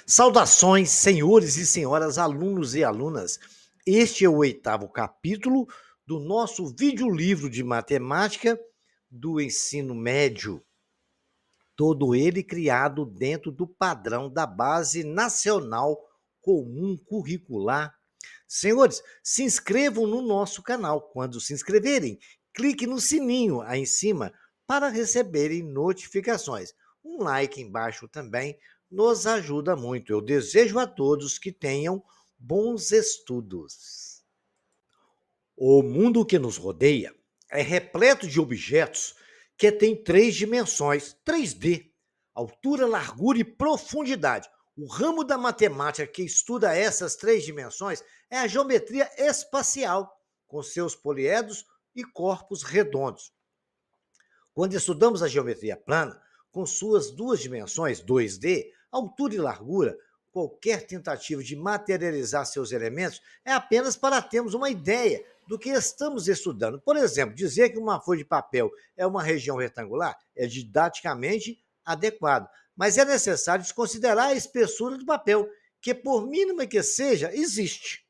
Saudações, senhores e senhoras, alunos e alunas. Este é o 8º capítulo do nosso videolivro de matemática do ensino médio. Todo ele criado dentro do padrão da Base Nacional Comum Curricular. Senhores, se inscrevam no nosso canal. Quando se inscreverem, clique no sininho aí em cima para receberem notificações. Um like embaixo também nos ajuda muito. Eu desejo a todos que tenham bons estudos. O mundo que nos rodeia é repleto de objetos que têm 3 dimensões, 3D, altura, largura e profundidade. O ramo da matemática que estuda essas 3 dimensões é a geometria espacial, com seus poliedros e corpos redondos. Quando estudamos a geometria plana, com suas 2 dimensões, 2D, altura e largura, qualquer tentativa de materializar seus elementos é apenas para termos uma ideia do que estamos estudando. Por exemplo, dizer que uma folha de papel é uma região retangular é didaticamente adequado, mas é necessário desconsiderar a espessura do papel, que, por mínima que seja, existe.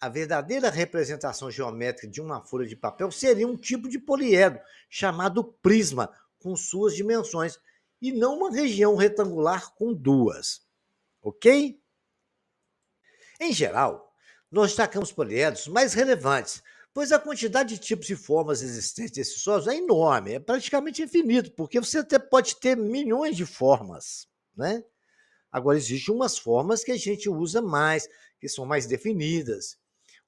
A verdadeira representação geométrica de uma folha de papel seria um tipo de poliedro, chamado prisma, com suas dimensões, e não uma região retangular com 2. Ok? Em geral, nós destacamos poliedros mais relevantes, pois a quantidade de tipos e formas existentes desses sólidos é enorme, é praticamente infinito, porque você até pode ter milhões de formas, né? Agora, existem umas formas que a gente usa mais, que são mais definidas.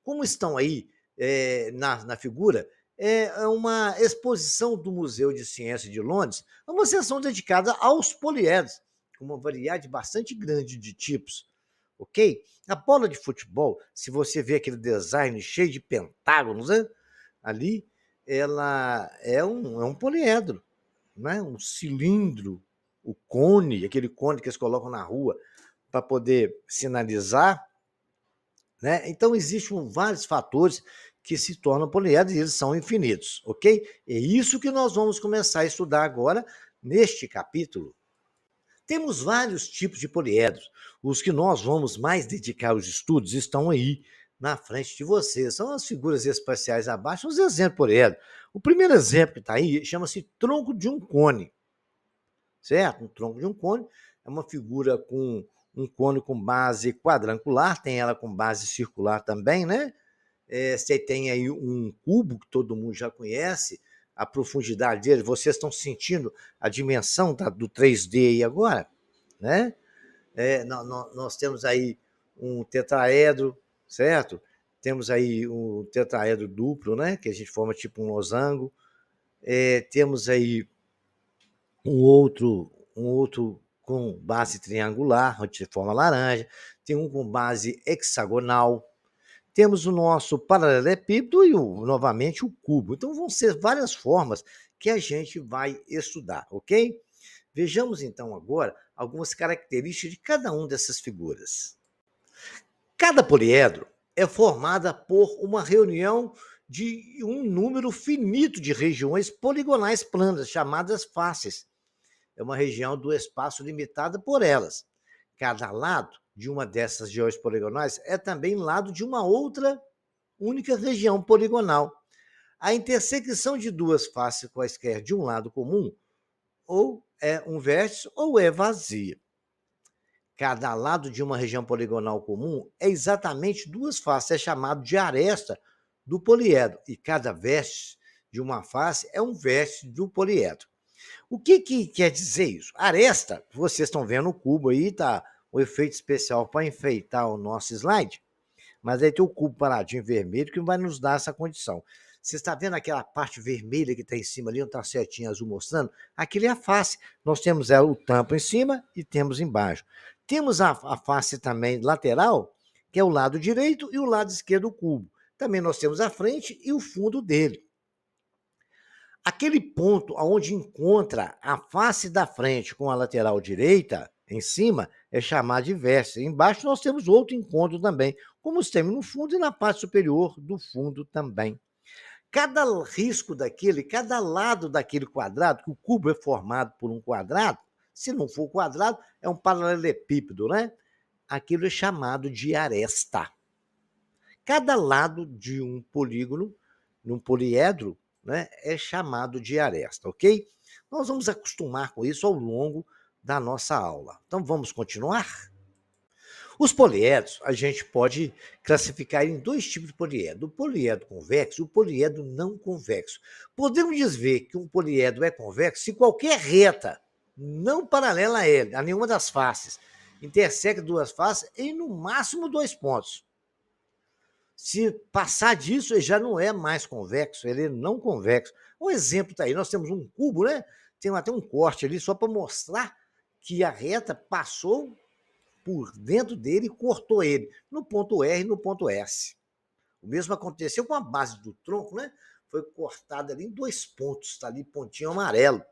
Como estão aí na figura, é uma exposição do Museu de Ciência de Londres, é uma seção dedicada aos poliedros, com uma variedade bastante grande de tipos, ok? A bola de futebol, se você vê aquele design cheio de pentágonos, né? Ali, ela é um poliedro, né? Um cilindro, o cone, aquele cone que eles colocam na rua para poder sinalizar, né? Então, existem vários fatores que se tornam poliedros e eles são infinitos, ok? É isso que nós vamos começar a estudar agora neste capítulo. Temos vários tipos de poliedros. Os que nós vamos mais dedicar aos estudos estão aí na frente de vocês. São as figuras espaciais abaixo, os exemplos de poliedro. O primeiro exemplo que está aí chama-se tronco de um cone, certo? Um tronco de um cone é uma figura com um cone com base quadrangular, tem ela com base circular também, né? Você tem aí um cubo que todo mundo já conhece, a profundidade dele, vocês estão sentindo a dimensão do 3D aí agora, né? Nós temos aí um tetraedro, certo? Temos aí um tetraedro duplo, né? Que a gente forma tipo um losango. Temos aí um outro com base triangular, de forma laranja. Tem um com base hexagonal. Temos o nosso paralelepípedo e, novamente, o cubo. Então, vão ser várias formas que a gente vai estudar, ok? Vejamos, então, agora algumas características de cada uma dessas figuras. Cada poliedro é formada por uma reunião de um número finito de regiões poligonais planas, chamadas faces. É uma região do espaço limitada por elas. Cada lado de uma dessas regiões poligonais é também lado de uma outra única região poligonal. A intersecção de duas faces quaisquer de um lado comum ou é um vértice ou é vazia. Cada lado de uma região poligonal comum é exatamente duas faces, é chamado de aresta do poliedro, e cada vértice de uma face é um vértice do poliedro. O que quer dizer isso? Aresta, vocês estão vendo o cubo aí, tá? O efeito especial para enfeitar o nosso slide, mas aí tem o cubo paradinho vermelho que vai nos dar essa condição. Você está vendo aquela parte vermelha que está em cima ali, onde está a setinha azul mostrando? Aquilo é a face. Nós temos o tampo em cima e temos embaixo. Temos a face também lateral, que é o lado direito e o lado esquerdo do cubo. Também nós temos a frente e o fundo dele. Aquele ponto onde encontra a face da frente com a lateral direita, em cima, é chamado de vértice. Embaixo nós temos outro encontro também, como temos no fundo e na parte superior do fundo também. Cada risco daquele, cada lado daquele quadrado, que o cubo é formado por um quadrado, Se não for quadrado, é um paralelepípedo, né? Aquilo é chamado de aresta. Cada lado de um polígono, num poliedro, né, é chamado de aresta, ok? Nós vamos acostumar com isso ao longo da nossa aula. Então, vamos continuar? Os poliedros, a gente pode classificar em dois tipos de poliedro: o poliedro convexo e o poliedro não convexo. Podemos dizer que um poliedro é convexo se qualquer reta não paralela a ele, a nenhuma das faces, intersecta duas faces em no máximo 2 pontos. Se passar disso, ele já não é mais convexo, ele é não convexo. Um exemplo está aí, nós temos um cubo, né? Tem até um corte ali só para mostrar que a reta passou por dentro dele e cortou ele, no ponto R e no ponto S. O mesmo aconteceu com a base do tronco, né? Foi cortada ali em 2 pontos, está ali pontinho amarelo.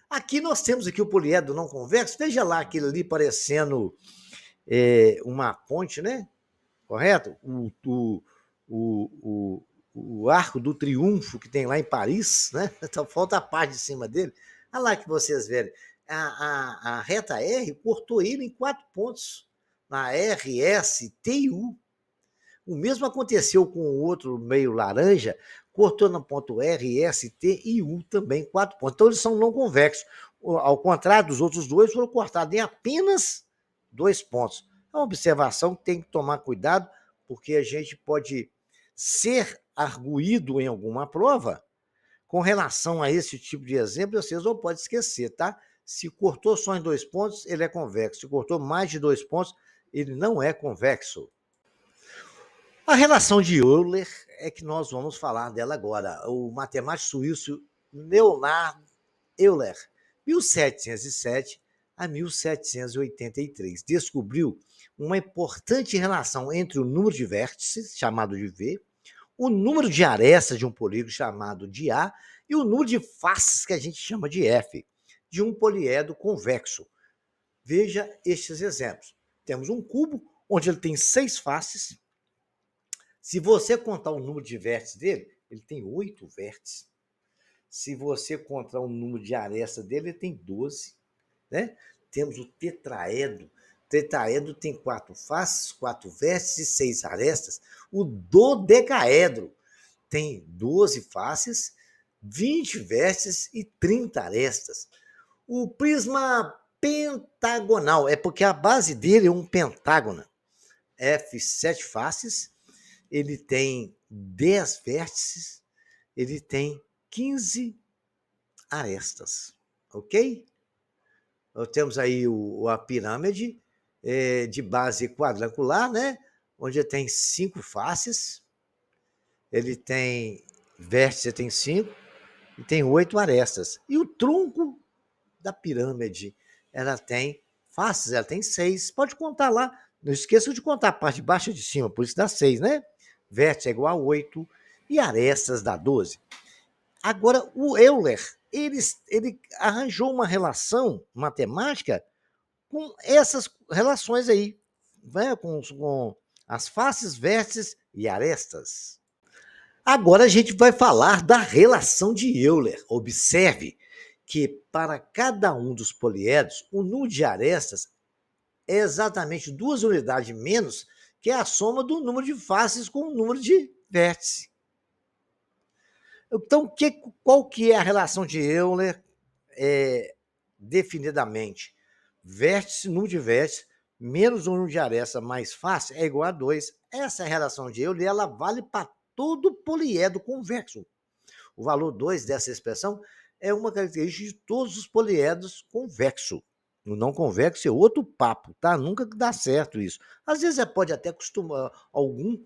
Aqui nós temos aqui o poliedro não convexo, veja lá aquele ali parecendo uma ponte, né? Correto? O Arco do Triunfo que tem lá em Paris, né? Então falta a parte de cima dele. Olha lá que vocês verem. A reta R cortou ele em 4 pontos, na R, S, T e U. O mesmo aconteceu com o outro meio laranja, cortou no ponto R, S, T e U também 4 pontos. Então eles são não convexos. Ao contrário dos outros dois, foram cortados em apenas 2 pontos. É uma observação que tem que tomar cuidado, porque a gente pode ser arguído em alguma prova com relação a esse tipo de exemplo, vocês não podem esquecer, tá? Se cortou só em 2 pontos, ele é convexo. Se cortou mais de 2 pontos, ele não é convexo. A relação de Euler é que nós vamos falar dela agora. O matemático suíço Leonhard Euler, 1707 a 1783, descobriu uma importante relação entre o número de vértices, chamado de V, o número de arestas de um polígono, chamado de A, e o número de faces, que a gente chama de F, de um poliedro convexo. Veja estes exemplos. Temos um cubo, onde ele tem 6 faces. Se você contar o número de vértices dele, ele tem 8 vértices. Se você contar o número de arestas dele, ele tem 12. Né? Temos o tetraedro. O tetraedro tem 4 faces, 4 vértices e 6 arestas. O dodecaedro tem 12 faces, 20 vértices e 30 arestas. O prisma pentagonal, é porque a base dele é um pentágono. F, 7 faces, ele tem 10 vértices, ele tem 15 arestas, ok? Nós temos aí a pirâmide de base quadrangular, né? Onde tem 5 faces, ele tem vértice, tem 5, e tem 8 arestas. E o tronco da pirâmide, ela tem faces, ela tem 6. Pode contar lá, não esqueça de contar a parte de baixo e de cima, por isso dá 6, né? Vértice é igual a 8 e arestas dá 12. Agora, o Euler, ele arranjou uma relação matemática com essas relações aí, né? com as faces, vértices e arestas. Agora a gente vai falar da relação de Euler. Observe que para cada um dos poliedros, o número de arestas é exatamente 2 unidades menos que a soma do número de faces com o número de vértices. Então, qual que é a relação de Euler definidamente? Vértice, número de vértices, menos o número de arestas mais face é igual a 2. Essa relação de Euler, ela vale para todo poliedro convexo. O valor 2 dessa expressão é uma característica de todos os poliedros convexos. O não convexo é outro papo, tá? Nunca dá certo isso. Às vezes pode até costumar algum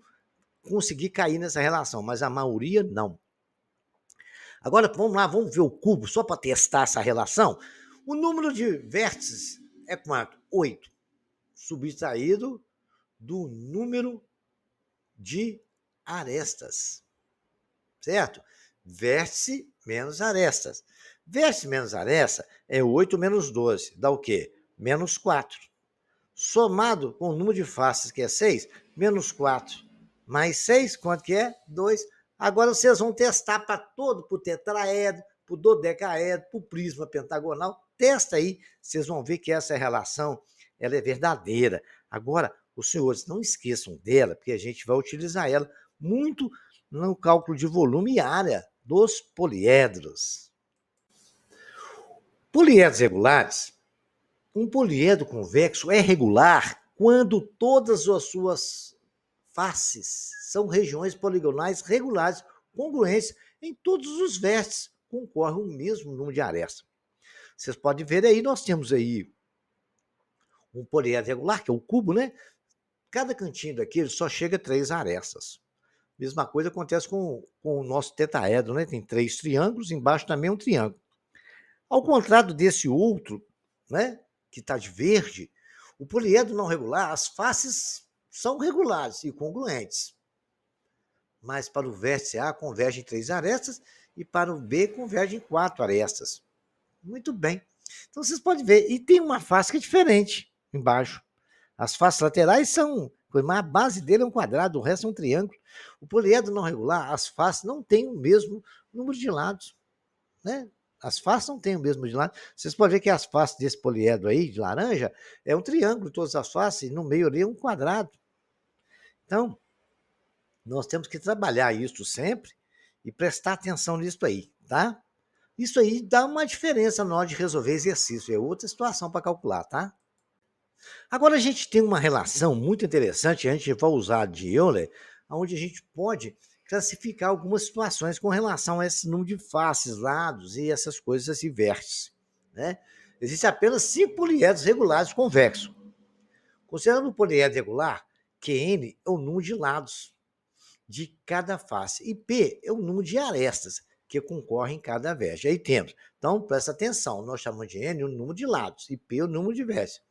conseguir cair nessa relação, mas a maioria não. Agora vamos lá, vamos ver o cubo, só para testar essa relação. O número de vértices é quanto? 8. Subtraído do número de arestas. Certo? Vértice menos arestas. Vértice menos aresta é 8 menos 12. Dá o quê? Menos 4. Somado com o número de faces, que é 6, menos 4. Mais 6, quanto que é? 2. Agora vocês vão testar para todo, para o tetraedro, para o dodecaedro, para o prisma pentagonal. Testa aí, vocês vão ver que essa relação ela é verdadeira. Agora, os senhores não esqueçam dela, porque a gente vai utilizar ela muito no cálculo de volume e área dos poliedros. Poliedros regulares. Um poliedro convexo é regular quando todas as suas faces são regiões poligonais regulares, congruentes em todos os vértices, concorre o mesmo número de arestas. Vocês podem ver aí, nós temos aí um poliedro regular, que é o cubo, né? Cada cantinho daquele só chega a 3 arestas. Mesma coisa acontece com o nosso tetaedro, né? Tem 3 triângulos, embaixo também um triângulo. Ao contrário desse outro, né? Que está de verde, o poliedro não regular, as faces são regulares e congruentes. Mas para o vértice A converge em 3 arestas e para o B converge em 4 arestas. Muito bem. Então vocês podem ver, e tem uma face que é diferente embaixo. As faces laterais são, mas a base dele é um quadrado, o resto é um triângulo. O poliedro não regular, as faces não têm o mesmo número de lados, né? As faces não têm o mesmo número de lados. Vocês podem ver que as faces desse poliedro aí, de laranja, é um triângulo, todas as faces, e no meio ali é um quadrado. Então, nós temos que trabalhar isso sempre e prestar atenção nisso aí, tá? Isso aí dá uma diferença na hora de resolver exercício, é outra situação para calcular, tá? Agora a gente tem uma relação muito interessante, a gente vai usar de Euler, onde a gente pode classificar algumas situações com relação a esse número de faces, lados e essas coisas, esse vértice, né? Existem apenas 5 poliedros regulares convexos. Considerando o poliedro regular, QN é o número de lados de cada face e P é o número de arestas que concorrem em cada vértice. Aí temos, então presta atenção, nós chamamos de N o número de lados e P o número de vértices.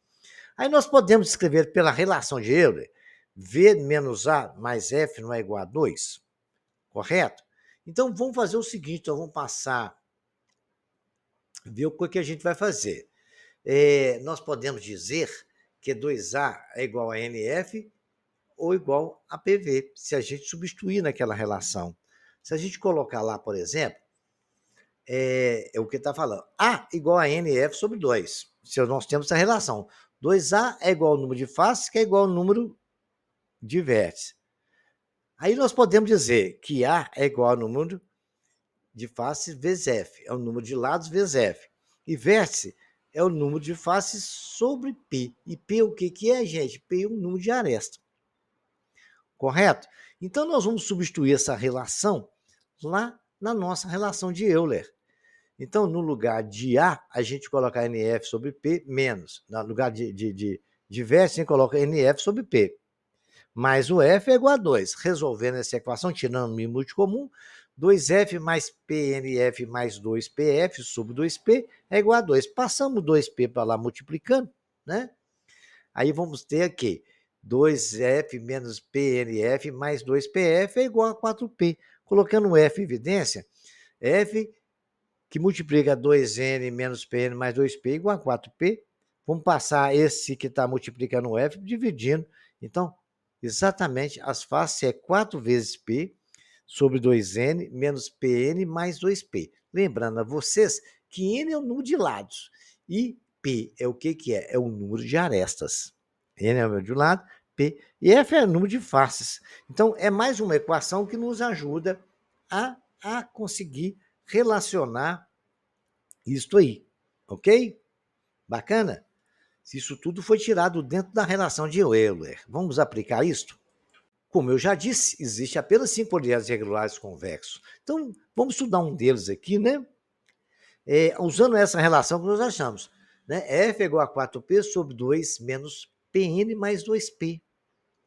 Aí nós podemos escrever pela relação de Euler, V menos A mais F não é igual a 2, correto? Então vamos fazer o seguinte, então vamos passar, ver o que a gente vai fazer. Nós podemos dizer que 2A é igual a NF ou igual a PV, se a gente substituir naquela relação. Se a gente colocar lá, por exemplo, é o que está falando, A igual a NF sobre 2. Se nós temos essa relação. 2A é igual ao número de faces, que é igual ao número de vértices. Aí nós podemos dizer que A é igual ao número de faces vezes F, é o número de lados vezes F. E vértice é o número de faces sobre P. E P o que é, gente? P é o número de aresta. Correto? Então nós vamos substituir essa relação lá na nossa relação de Euler. Então, no lugar de A, a gente coloca NF sobre P menos. No lugar de vértice, a gente coloca NF sobre P. Mais o F é igual a 2. Resolvendo essa equação, tirando o mínimo comum, 2F mais PNF mais 2PF sobre 2P é igual a 2. Passamos 2P para lá multiplicando, né? Aí vamos ter aqui 2F menos PNF mais 2PF é igual a 4P. Colocando o F em evidência, F que multiplica 2N menos PN mais 2P igual a 4P. Vamos passar esse que está multiplicando o F dividindo. Então, exatamente, as faces é 4 vezes P sobre 2N menos PN mais 2P. Lembrando a vocês que N é o número de lados e P é o que é? É o número de arestas. N é o número de lado, P e F é o número de faces. Então, é mais uma equação que nos ajuda a conseguir relacionar isto aí, ok? Bacana? Isso tudo foi tirado dentro da relação de Euler. Vamos aplicar isto? Como eu já disse, existe apenas 5 poliedros regulares convexos. Então, vamos estudar um deles aqui, né? Usando essa relação que nós achamos. Né? F é igual a 4P sobre 2 menos PN mais 2P.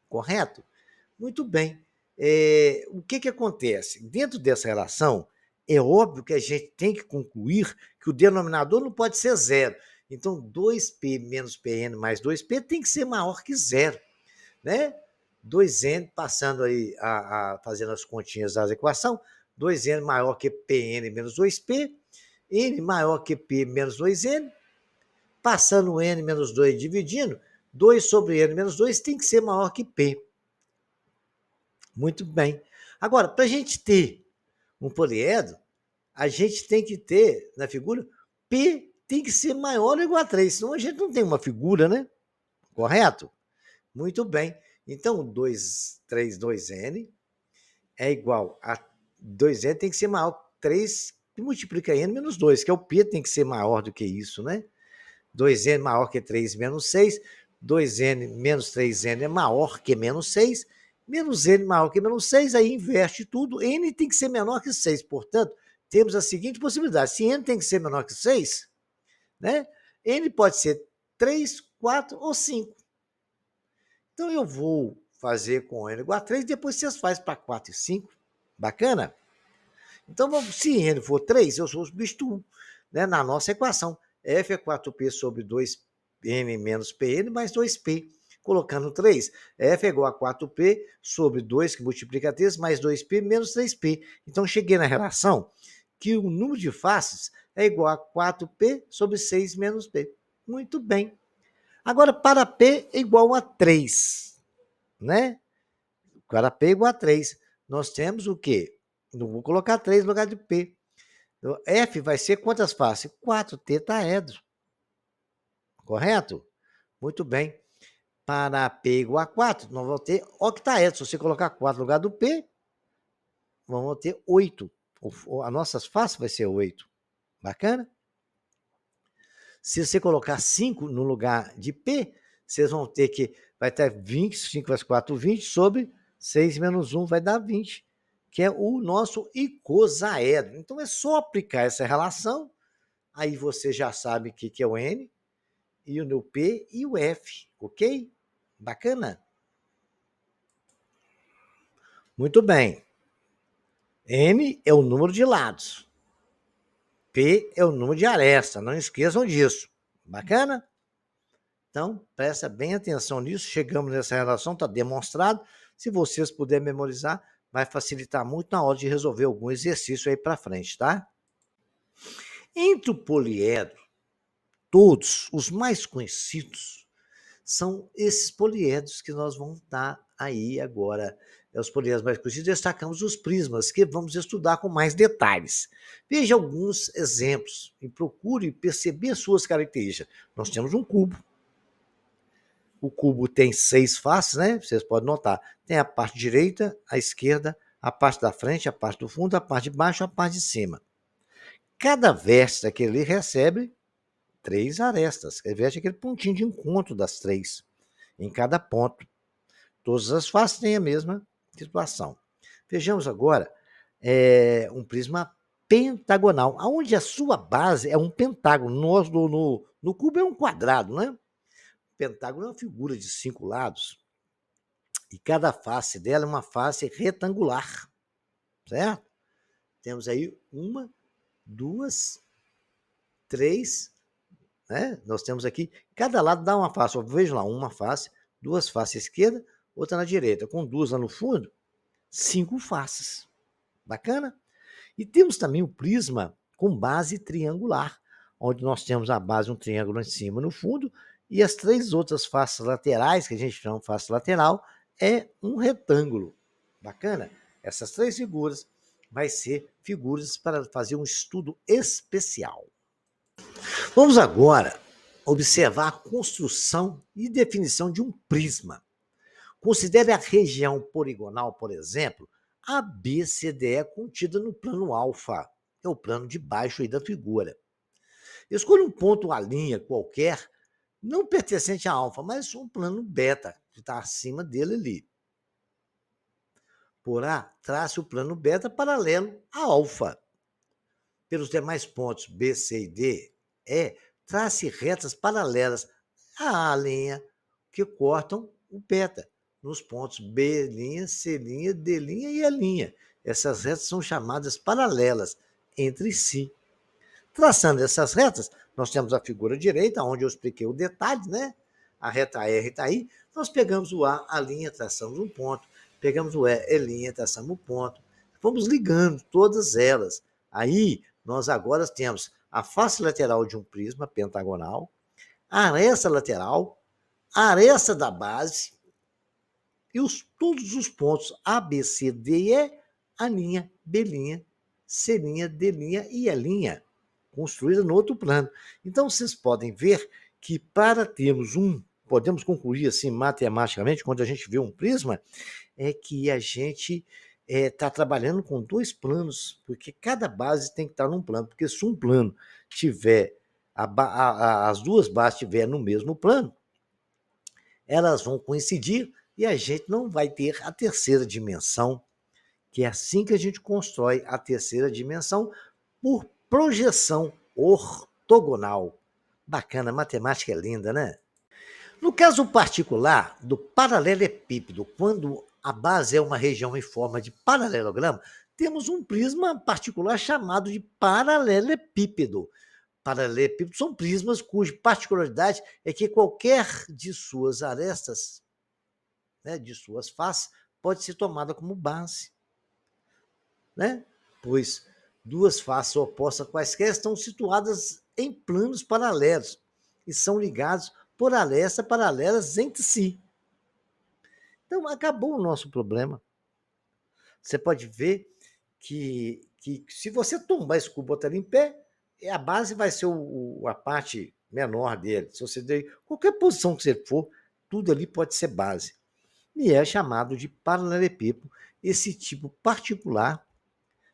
Correto? Muito bem. O que acontece? Dentro dessa relação, é óbvio que a gente tem que concluir que o denominador não pode ser zero. Então, 2P menos PN mais 2P tem que ser maior que zero. Né? 2N, passando aí, fazendo as continhas da equação, 2N maior que PN menos 2P, N maior que P menos 2N, passando o N menos 2 dividindo, 2 sobre N menos 2 tem que ser maior que P. Muito bem. Agora, para a gente ter um poliedro, a gente tem que ter, na figura, P tem que ser maior ou igual a 3, senão a gente não tem uma figura, né? Correto? Muito bem. Então, 2n é igual a 2n tem que ser maior que 3, que multiplica n menos 2, que é o P tem que ser maior do que isso, né? 2n maior que 3 menos 6, 2n menos 3n é maior que menos 6, menos n maior que menos 6, aí inverte tudo, n tem que ser menor que 6, portanto, temos a seguinte possibilidade, se n tem que ser menor que 6, né? N pode ser 3, 4 ou 5. Então eu vou fazer com n igual a 3, depois vocês fazem para 4 e 5. Bacana? Então, se n for 3, eu substituo, né, na nossa equação. F é 4p sobre 2n menos pn mais 2p. Colocando 3, F é igual a 4p sobre 2, que multiplica 3, mais 2p menos 3p. Então, cheguei na relação que o número de faces é igual a 4p sobre 6 menos p. Muito bem. Agora, para p é igual a 3, né? Para p é igual a 3, nós temos o quê? Não vou colocar 3 no lugar de p. F vai ser quantas faces? 4 tetaedro. Correto? Muito bem. Para p igual a 4, nós vamos ter octaedro. Se você colocar 4 no lugar do p, vamos ter 8. As nossas faces vai ser 8. Bacana? Se você colocar 5 no lugar de p, vocês vão ter que, vai ter 20, 5 vezes 4, 20, sobre 6 menos 1 vai dar 20, que é o nosso icosaedro. Então, é só aplicar essa relação, aí você já sabe o que é o N, e o P e o F, ok? Bacana? Muito bem. N é o número de lados. P é o número de aresta, não esqueçam disso. Bacana? Então, presta bem atenção nisso. Chegamos nessa relação, está demonstrado. Se vocês puderem memorizar, vai facilitar muito na hora de resolver algum exercício aí para frente, tá? Entre o poliedro, todos os mais conhecidos são esses poliedros que nós vamos estar aí agora. Os poliedros mais conhecidos, destacamos os prismas, que vamos estudar com mais detalhes. Veja alguns exemplos e procure perceber suas características. Nós temos um cubo. O cubo tem 6 faces, né? Vocês podem notar. Tem a parte direita, a esquerda, a parte da frente, a parte do fundo, a parte de baixo, a parte de cima. Cada vértice daquele recebe 3 arestas. Cada vértice é aquele pontinho de encontro das 3 em cada ponto. Todas as faces têm a mesma situação. Vejamos agora um prisma pentagonal, onde a sua base é um pentágono. No cubo é um quadrado, né? O pentágono é uma figura de 5 lados. E cada face dela é uma face retangular, certo? Temos aí 1, 2, 3, né? Nós temos aqui, cada lado dá uma face. Vejam lá, uma face, 2 faces à esquerda, outra na direita, com 2 lá no fundo, 5 faces. Bacana? E temos também o prisma com base triangular, onde nós temos a base, um triângulo em cima no fundo, e as 3 outras faces laterais, que a gente chama de face lateral, é um retângulo. Bacana? Essas 3 figuras vai ser figuras para fazer um estudo especial. Vamos agora observar a construção e definição de um prisma. Considere a região poligonal, por exemplo, ABCDE contida no plano alfa, é o plano de baixo aí da figura. Escolha um ponto A' qualquer, não pertencente a alfa, mas um plano beta, que está acima dele ali. Por A, trace o plano beta paralelo a alfa. Pelos demais pontos B, C e D, E, trace retas paralelas à linha que cortam o beta, nos pontos B', C', D' e E'. Essas retas são chamadas paralelas entre si. Traçando essas retas, nós temos a figura direita, onde eu expliquei o detalhe, né? A reta R está aí. Nós pegamos o A linha, traçamos um ponto. Pegamos o E', traçamos um ponto. Vamos ligando todas elas. Aí, nós agora temos a face lateral de um prisma pentagonal, a aresta lateral, a aresta da base e todos os pontos A, B, C, D e E, A', B', C', D' e E'. construída no outro plano. Então, vocês podem ver que para termos podemos concluir assim matematicamente, quando a gente vê um prisma, é que a gente está trabalhando com dois planos, porque cada base tem que estar num plano, porque se um plano tiver, as duas bases estiverem no mesmo plano, elas vão coincidir e a gente não vai ter a terceira dimensão, que é assim que a gente constrói a terceira dimensão por projeção ortogonal. Bacana, matemática é linda, né? No caso particular do paralelepípedo, quando a base é uma região em forma de paralelogramo, temos um prisma particular chamado de paralelepípedo. Paralelepípedos são prismas cuja particularidade é que qualquer de suas arestas, né, de suas faces, pode ser tomada como base, né? Pois duas faces opostas quaisquer estão situadas em planos paralelos e são ligados por arestas paralelas entre si. Então, acabou o nosso problema. Você pode ver que se você tombar esse cubo e botar ele em pé, a base vai ser a parte menor dele. Se você der qualquer posição que você for, tudo ali pode ser base. E é chamado de paralelepípedo, esse tipo particular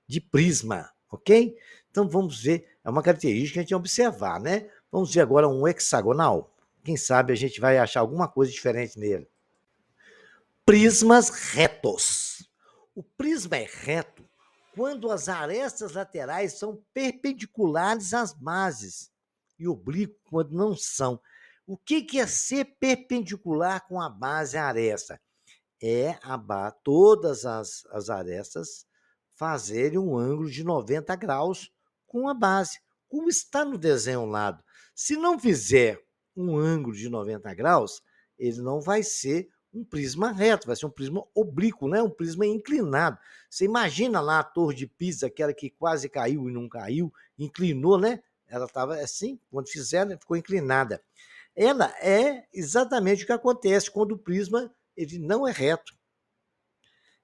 de prisma, ok? Então vamos ver, é uma característica que a gente tem que observar, né? Vamos ver agora um hexagonal. Quem sabe a gente vai achar alguma coisa diferente nele. Prismas retos. O prisma é reto quando as arestas laterais são perpendiculares às bases e oblíquo quando não são. O que é ser perpendicular com a base à aresta? É todas as arestas fazerem um ângulo de 90 graus com a base, como está no desenho ao lado. Se não fizer um ângulo de 90 graus, ele não vai ser um prisma reto, vai ser um prisma oblíquo, né? Um prisma inclinado. Você imagina lá a Torre de Pisa, aquela que quase caiu e não caiu, inclinou, né? Ela estava assim, quando fizeram, ficou inclinada. Ela é exatamente o que acontece quando o prisma ele não é reto.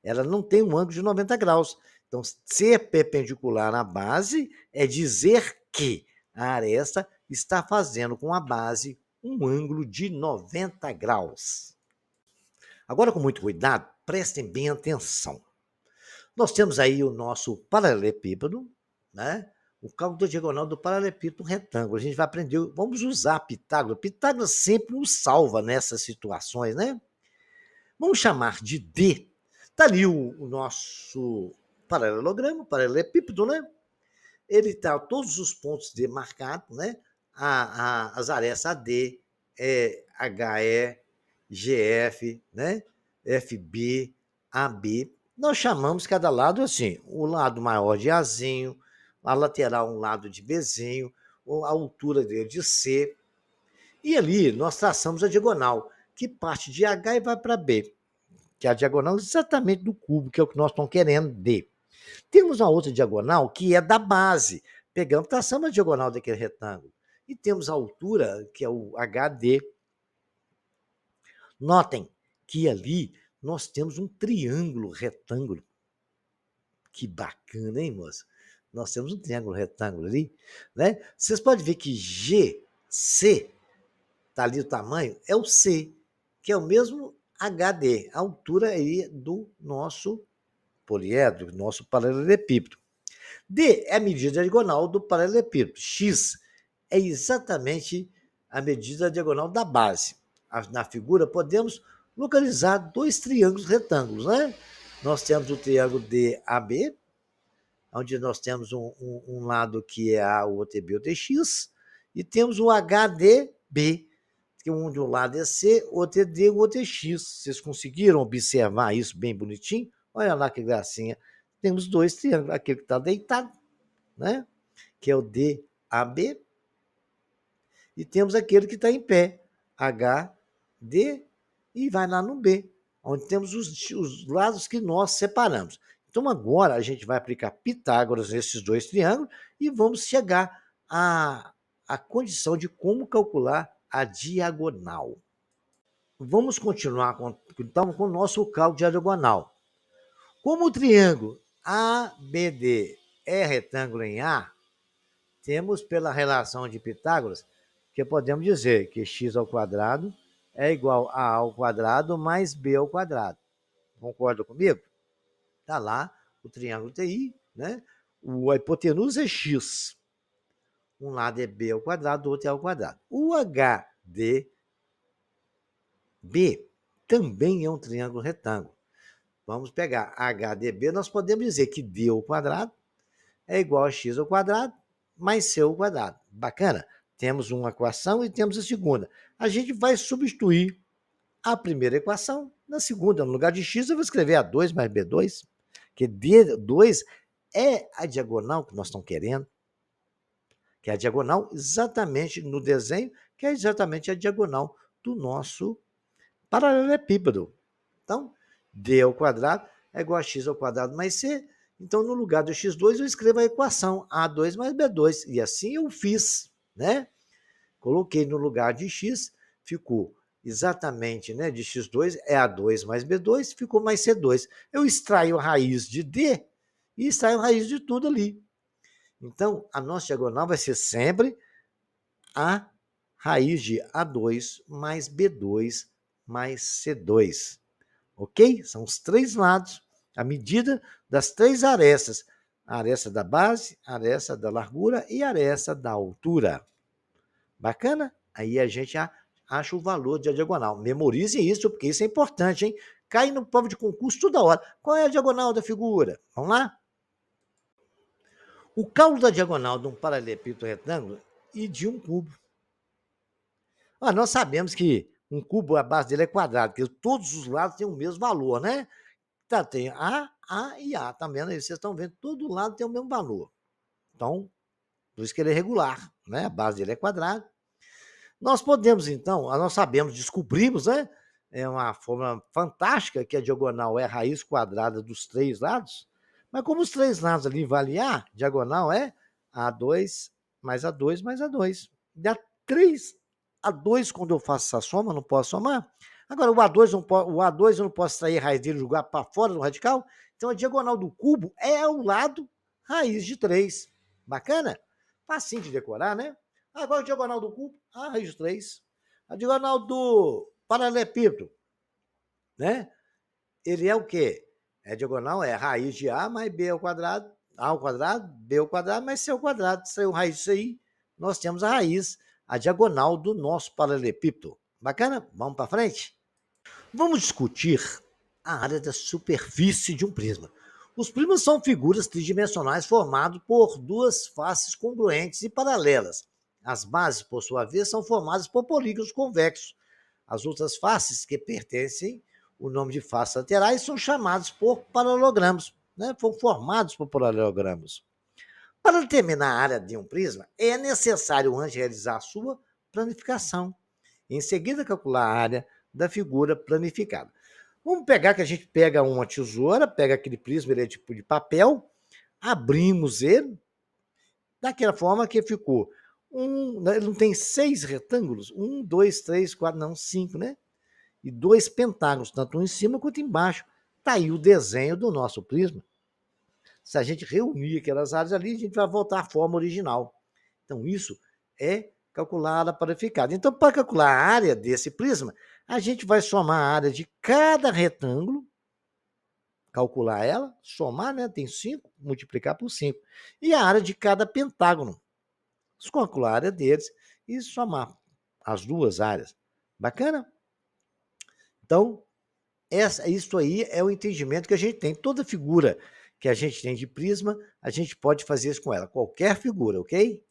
Ela não tem um ângulo de 90 graus. Então, ser perpendicular à base é dizer que a aresta está fazendo com a base um ângulo de 90 graus. Agora, com muito cuidado, prestem bem atenção. Nós temos aí o nosso paralelepípedo, né? O cálculo da diagonal do paralelepípedo retângulo. A gente vai aprender, vamos usar Pitágoras. Pitágoras sempre nos salva nessas situações, né? Vamos chamar de D. Está ali o nosso paralelogramo, paralelepípedo, né? Ele está todos os pontos D marcados, né? As arestas AD, HE, GF, né? FB, AB. Nós chamamos cada lado assim, o lado maior de Azinho, a lateral um lado de Bzinho, a altura dele de C. E ali nós traçamos a diagonal, que parte de H e vai para B, que é a diagonal exatamente do cubo, que é o que nós estamos querendo D. Temos uma outra diagonal que é da base. Pegamos, traçamos a diagonal daquele retângulo. E temos a altura, que é o HD. Notem que ali nós temos um triângulo retângulo. Que bacana, hein, moça? Nós temos um triângulo retângulo ali, né? Vocês podem ver que GC, tá ali o tamanho, é o C, que é o mesmo HD, a altura aí do nosso poliedro, nosso paralelepípedo. D é a medida diagonal do paralelepípedo. X é exatamente a medida diagonal da base. Na figura, podemos localizar dois triângulos retângulos, né? Nós temos o triângulo DAB, onde nós temos um lado que é A, o outro é B, o outro é X, e temos o HDB, que um de um lado é C, o outro é D, o outro é X. Vocês conseguiram observar isso bem bonitinho? Olha lá que gracinha. Temos dois triângulos, aquele que está deitado, né? Que é o DAB, e temos aquele que está em pé, HD, e vai lá no B, onde temos os lados que nós separamos. Então, agora a gente vai aplicar Pitágoras nesses dois triângulos e vamos chegar à condição de como calcular a diagonal. Vamos continuar então, com o nosso cálculo de diagonal. Como o triângulo ABD é retângulo em A, Temos pela relação de Pitágoras, que podemos dizer que x ao quadrado é igual a ao quadrado mais b ao quadrado. Concorda comigo? Está lá o triângulo TI, né? A hipotenusa é x. Um lado é b ao quadrado, o outro é ao quadrado. O HDB também é um triângulo retângulo. Vamos pegar HDB, nós podemos dizer que d ao quadrado é igual a x ao quadrado mais c ao quadrado. Bacana? Temos uma equação e temos a segunda. A gente vai substituir a primeira equação na segunda. No lugar de x, eu vou escrever A2 mais B2, que D2 é a diagonal que nós estamos querendo, que é a diagonal exatamente no desenho, que é exatamente a diagonal do nosso paralelepípedo. Então, d ao quadrado é igual a x ao quadrado mais c. Então, no lugar do x2, eu escrevo a equação A2 mais B2. E assim eu fiz, né? Coloquei no lugar de x, ficou exatamente, né? De x2 é A2 mais B2, ficou mais C2. Eu extraio a raiz de D e extraio a raiz de tudo ali. Então, a nossa diagonal vai ser sempre a raiz de A2 mais B2 mais C2. Ok? São os três lados, a medida das três arestas. A aresta da base, a aresta da largura e a aresta da altura. Bacana? Aí a gente acha o valor da diagonal. Memorize isso, porque isso é importante, hein? Cai no prova de concurso toda hora. Qual é a diagonal da figura? Vamos lá? O cálculo da diagonal de um paralelepípedo retângulo e de um cubo. Nós sabemos que um cubo, a base dele é quadrado, porque todos os lados têm o mesmo valor, né? Tá, tem A e A, tá vendo aí? Vocês estão vendo, todo lado tem o mesmo valor. Então, por isso que ele é regular, né? A base dele é quadrada. Nós podemos, então, nós sabemos, descobrimos, né? É uma forma fantástica que a diagonal é a raiz quadrada dos três lados, mas como os três lados ali valem A, diagonal é A2 mais A2 mais A2. Dá 3 A2 quando eu faço essa soma, não posso somar. Agora, o A2 eu não posso extrair a raiz dele e jogar para fora do radical, então a diagonal do cubo é ao lado raiz de 3. Bacana? Facinho de decorar, né? Agora a diagonal do cubo, a raiz de 3. A diagonal do paralelepípedo, né? Ele é o quê? A diagonal é a raiz de A mais B ao quadrado, A ao quadrado, B ao quadrado mais C ao quadrado. Saiu raiz disso aí, nós temos a raiz, a diagonal do nosso paralelepípedo. Bacana? Vamos para frente? Vamos discutir a área da superfície de um prisma. Os prismas são figuras tridimensionais formadas por duas faces congruentes e paralelas. As bases, por sua vez, são formadas por polígonos convexos. As outras faces, que pertencem ao nome de faces laterais, são chamadas por paralelogramos, né? Foram formados por paralelogramos. Para determinar a área de um prisma, é necessário antes realizar a sua planificação. Em seguida, calcular a área da figura planificada. Vamos pegar que a gente pega uma tesoura, pega aquele prisma, ele é tipo de papel, abrimos ele, daquela forma que ficou. Ele não tem 6 retângulos? 1, 2, 3, 4, não, 5, né? E 2 pentágonos, tanto um em cima quanto embaixo. Está aí o desenho do nosso prisma. Se a gente reunir aquelas áreas ali, a gente vai voltar à forma original. Então, isso é calculada para parificada. Então, para calcular a área desse prisma, a gente vai somar a área de cada retângulo, calcular ela, somar, né? Tem 5, multiplicar por 5. E a área de cada pentágono. Calcular a área deles e somar as duas áreas. Bacana? Então, isso aí é o entendimento que a gente tem. Toda figura que a gente tem de prisma, a gente pode fazer isso com ela. Qualquer figura, ok?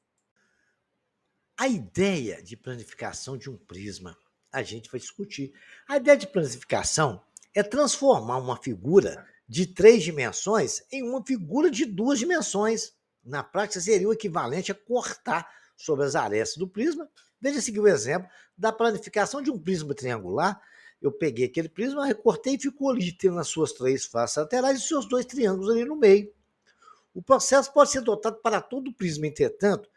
A ideia de planificação de um prisma, a gente vai discutir. A ideia de planificação é transformar uma figura de 3 dimensões em uma figura de 2 dimensões. Na prática, seria o equivalente a cortar sobre as arestas do prisma. Veja seguir o exemplo da planificação de um prisma triangular. Eu peguei aquele prisma, recortei e ficou ali, tendo as suas 3 faces laterais e os seus 2 triângulos ali no meio. O processo pode ser adotado para todo o prisma, entretanto,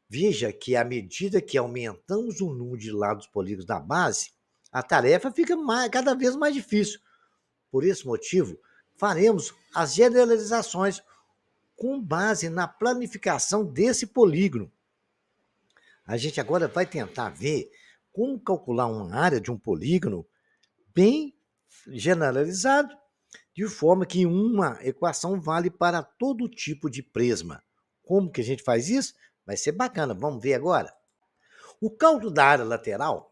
veja que à medida que aumentamos o número de lados polígonos da base, a tarefa fica cada vez mais difícil. Por esse motivo, faremos as generalizações com base na planificação desse polígono. A gente agora vai tentar ver como calcular uma área de um polígono bem generalizado, de forma que uma equação vale para todo tipo de prisma. Como que a gente faz isso? Vai ser bacana, vamos ver agora. O cálculo da área lateral,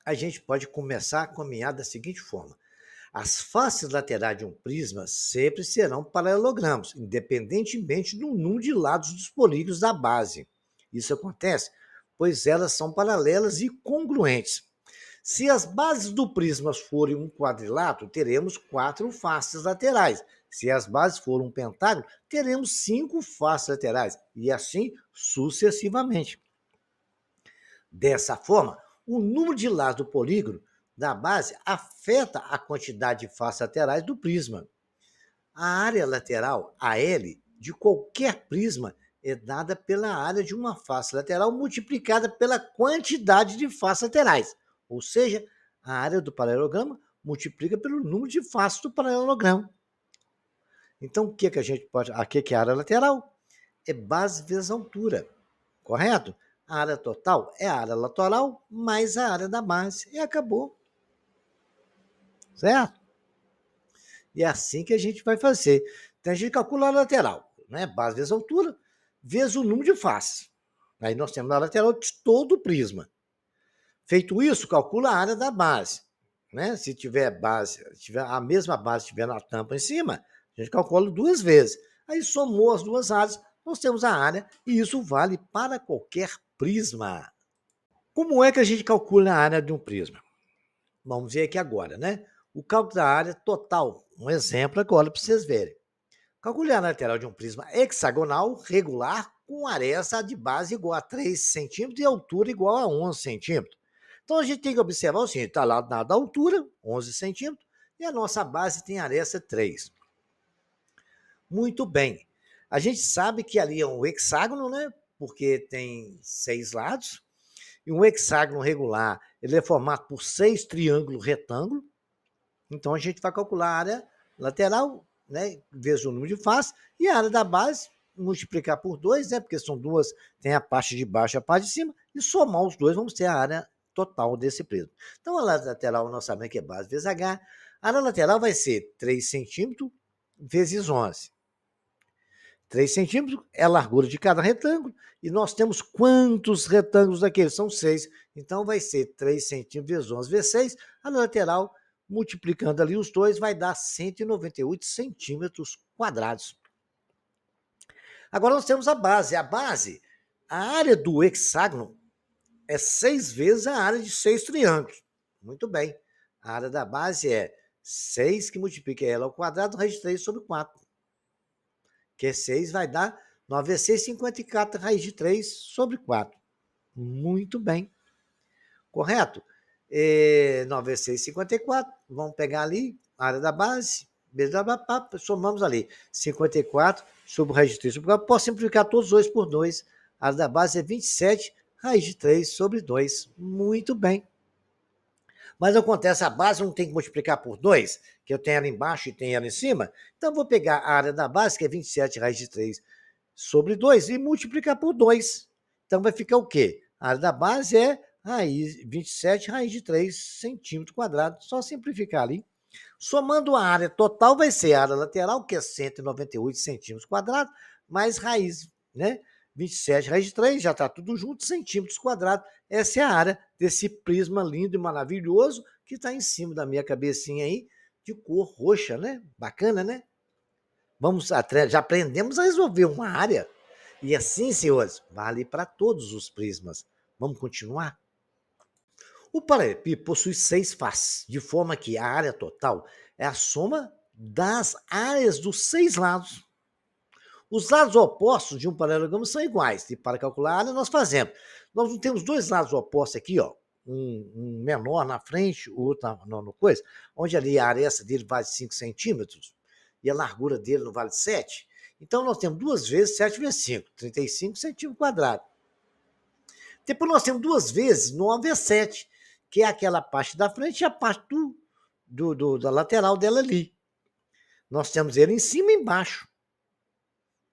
a gente pode começar a caminhar da seguinte forma. As faces laterais de um prisma sempre serão paralelogramas, independentemente do número de lados dos polígonos da base. Isso acontece pois elas são paralelas e congruentes. Se as bases do prisma forem um quadrilátero, teremos 4 faces laterais. Se as bases forem um pentágono, teremos 5 faces laterais, e assim sucessivamente. Dessa forma, o número de lados do polígono da base afeta a quantidade de faces laterais do prisma. A área lateral, AL, de qualquer prisma é dada pela área de uma face lateral multiplicada pela quantidade de faces laterais. Ou seja, a área do paralelogramo multiplica pelo número de faces do paralelogramo. Então, o que a gente pode... Aqui que é a área lateral? É base vezes altura, correto? A área total é a área lateral mais a área da base. E acabou. Certo? E é assim que a gente vai fazer. Então, a gente calcula a lateral, né? Base vezes altura, vezes o número de faces. Aí nós temos a lateral de todo o prisma. Feito isso, calcula a área da base. Né? Se tiver base, tiver a mesma base estiver na tampa em cima, a gente calcula 2 vezes. Aí somou as 2 áreas, nós temos a área, e isso vale para qualquer prisma. Como é que a gente calcula a área de um prisma? Vamos ver aqui agora, né? O cálculo da área total. Um exemplo agora para vocês verem. Calcule a lateral de um prisma hexagonal regular com aresta de base igual a 3 centímetros e altura igual a 11 centímetros. Então a gente tem que observar o seguinte: está lá na altura, 11 centímetros, e a nossa base tem aresta 3. Muito bem. A gente sabe que ali é um hexágono, né? Porque tem 6 lados. E um hexágono regular, ele é formado por 6 triângulos retângulos. Então a gente vai calcular a área lateral, né, vezes o número de faces, e a área da base, multiplicar por 2, né, porque são duas, tem a parte de baixo e a parte de cima, e somar os dois, vamos ter a área total desse prisma. Então a área lateral, nós sabemos que é base vezes H. A área lateral vai ser 3 centímetros vezes 11. 3 centímetros é a largura de cada retângulo, e nós temos quantos retângulos daqueles? São 6. Então vai ser 3 centímetros vezes 11 vezes 6, a lateral, multiplicando ali os dois, vai dar 198 centímetros quadrados. Agora nós temos a base. A área do hexágono é 6 vezes a área de 6 triângulos. Muito bem. A área da base é 6 que multiplica ela ao quadrado, raiz de 3 sobre 4. Que 6 vai dar 9 vezes 6, 54, raiz de 3 sobre 4. Muito bem. Correto? 9 vezes 6, 54. Vamos pegar ali a área da base. Somamos ali. 54 sobre raiz de 3 sobre 4. Posso simplificar todos os dois por 2. A área da base é 27, raiz de 3 sobre 2. Muito bem. Mas acontece, a base não tem que multiplicar por 2, que eu tenho ela embaixo e tenho ela em cima. Então, vou pegar a área da base, que é 27 raiz de 3 sobre 2, e multiplicar por 2. Então, vai ficar o quê? A área da base é 27 raiz de 3 centímetros quadrados. Só simplificar ali. Somando a área total, vai ser a área lateral, que é 198 centímetros quadrados, mais raiz, né? 27 raiz de 3, já está tudo junto, centímetros quadrados. Essa é a área desse prisma lindo e maravilhoso que está em cima da minha cabecinha aí, de cor roxa, né? Bacana, né? Já aprendemos a resolver uma área. E assim, senhores, vale para todos os prismas. Vamos continuar? O paralelepípedo possui 6 faces, de forma que a área total é a soma das áreas dos 6 lados. Os lados opostos de um paralelogramo são iguais, e para calcular a área nós fazemos. Nós não temos 2 lados opostos aqui, ó, um menor na frente, o outro no coisa, onde ali a aresta dele vale 5 centímetros e a largura dele não vale 7. Então nós temos 2 vezes 7 vezes 5, 35 centímetros quadrados. Depois nós temos 2 vezes 9 vezes 7, que é aquela parte da frente e a parte da lateral dela ali. Nós temos ele em cima e embaixo,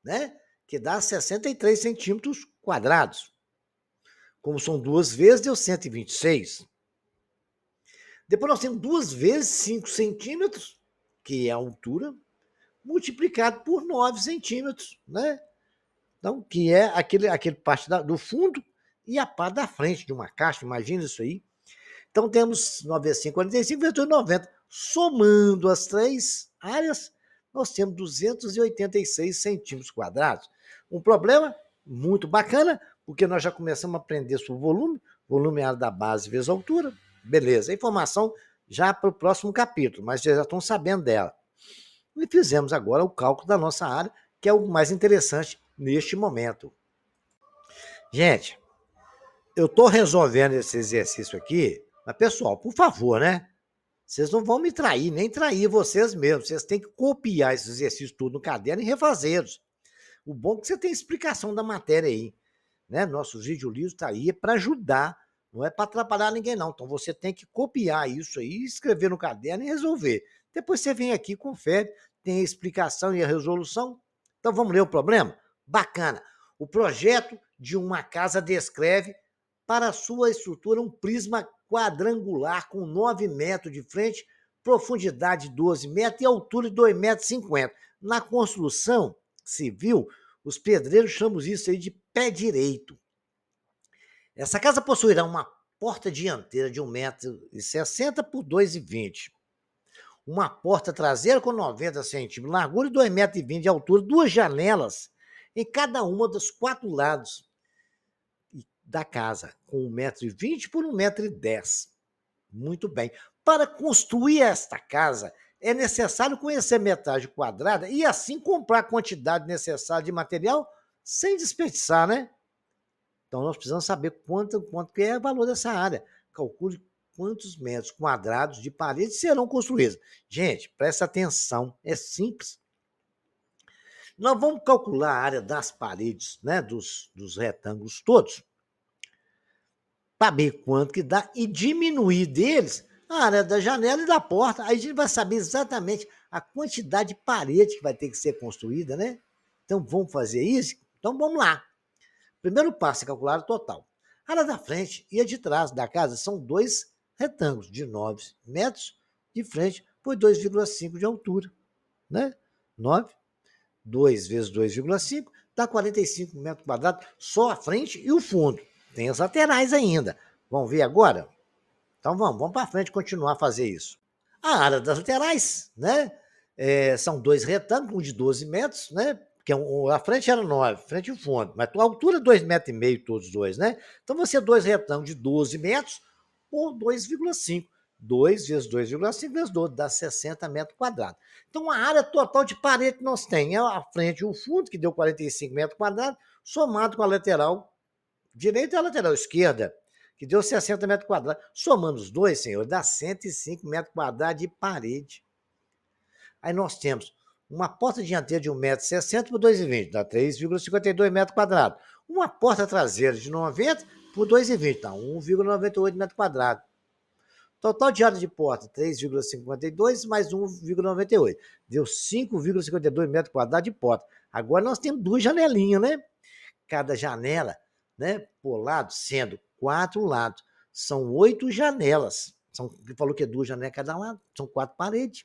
né? que dá 63 centímetros quadrados. Como são 2 vezes, deu 126. Depois nós temos 2 vezes 5 centímetros, que é a altura, multiplicado por 9 centímetros, né? Então, que é aquele parte do fundo e a parte da frente de uma caixa, imagina isso aí. Então, temos 9 vezes 5, 45, vezes 90. Somando as três áreas, nós temos 286 centímetros quadrados. Um problema muito bacana, porque nós já começamos a aprender sobre volume é a área da base vezes a altura. Beleza, a informação já para o próximo capítulo, mas vocês já estão sabendo dela. E fizemos agora o cálculo da nossa área, que é o mais interessante neste momento. Gente, eu estou resolvendo esse exercício aqui, mas pessoal, por favor, né? Vocês não vão me trair, nem trair vocês mesmos. Vocês têm que copiar esses exercícios tudo no caderno e refazê-los. O bom é que você tem explicação da matéria aí, né? Nossos videolivros está aí para ajudar, não é para atrapalhar ninguém, não. Então você tem que copiar isso aí, escrever no caderno e resolver. Depois você vem aqui, confere, tem a explicação e a resolução. Então vamos ler o problema? Bacana. O projeto de uma casa descreve para sua estrutura um prisma quadrangular com 9 metros de frente, profundidade de 12 metros e altura de 2,50 metros. Na construção civil, os pedreiros chamam isso aí de pé direito. Essa casa possuirá uma porta dianteira de 1,60 m por 2,20 m. Uma porta traseira com 90 centímetros de largura e 2,20 m de altura, 2 janelas em cada uma dos 4 lados da casa, com 1,20 m por 1,10 m. Muito bem. Para construir esta casa, é necessário conhecer a metragem quadrada e assim comprar a quantidade necessária de material sem desperdiçar, né? Então, nós precisamos saber quanto que é o valor dessa área. Calcule quantos metros quadrados de parede serão construídos. Gente, presta atenção, é simples. Nós vamos calcular a área das paredes, né, dos retângulos todos, para ver quanto que dá e diminuir deles a área da janela e da porta. Aí a gente vai saber exatamente a quantidade de parede que vai ter que ser construída, né? Então, vamos fazer isso? Então, vamos lá. Primeiro passo é calcular o total. A área da frente e a de trás da casa são 2 retângulos de 9 metros de frente por 2,5 de altura, né? 9, 2 vezes 2,5 dá 45 metros quadrados, só a frente e o fundo. Tem as laterais ainda. Vamos ver agora? Então vamos para frente continuar a fazer isso. A área das laterais, né? São 2 retângulos, um de 12 metros, né? Porque a frente era 9, frente e fundo, mas a altura é 2,5 metros todos dois, né? Então você 2 retângulos de 12 metros por 2,5. 2 vezes 2,5 vezes 12, dá 60 metros quadrados. Então a área total de parede que nós temos é a frente e o fundo, que deu 45 metros quadrados, somado com a lateral direita e a lateral esquerda, que deu 60 metros quadrados. Somando os dois, senhor, dá 105 metros quadrados de parede. Aí nós temos uma porta dianteira de 1,60 m por 2,20 m, dá 3,52 metros quadrados. Uma porta traseira de 90 por 2,20, dá 1,98 metros quadrados. Total de área de porta, 3,52 mais 1,98. Deu 5,52 metros quadrados de porta. Agora nós temos 2 janelinhas, né? Cada janela, né, por lado, sendo 4 lados. São 8 janelas. Ele falou que é 2 janelas cada lado, são 4 paredes.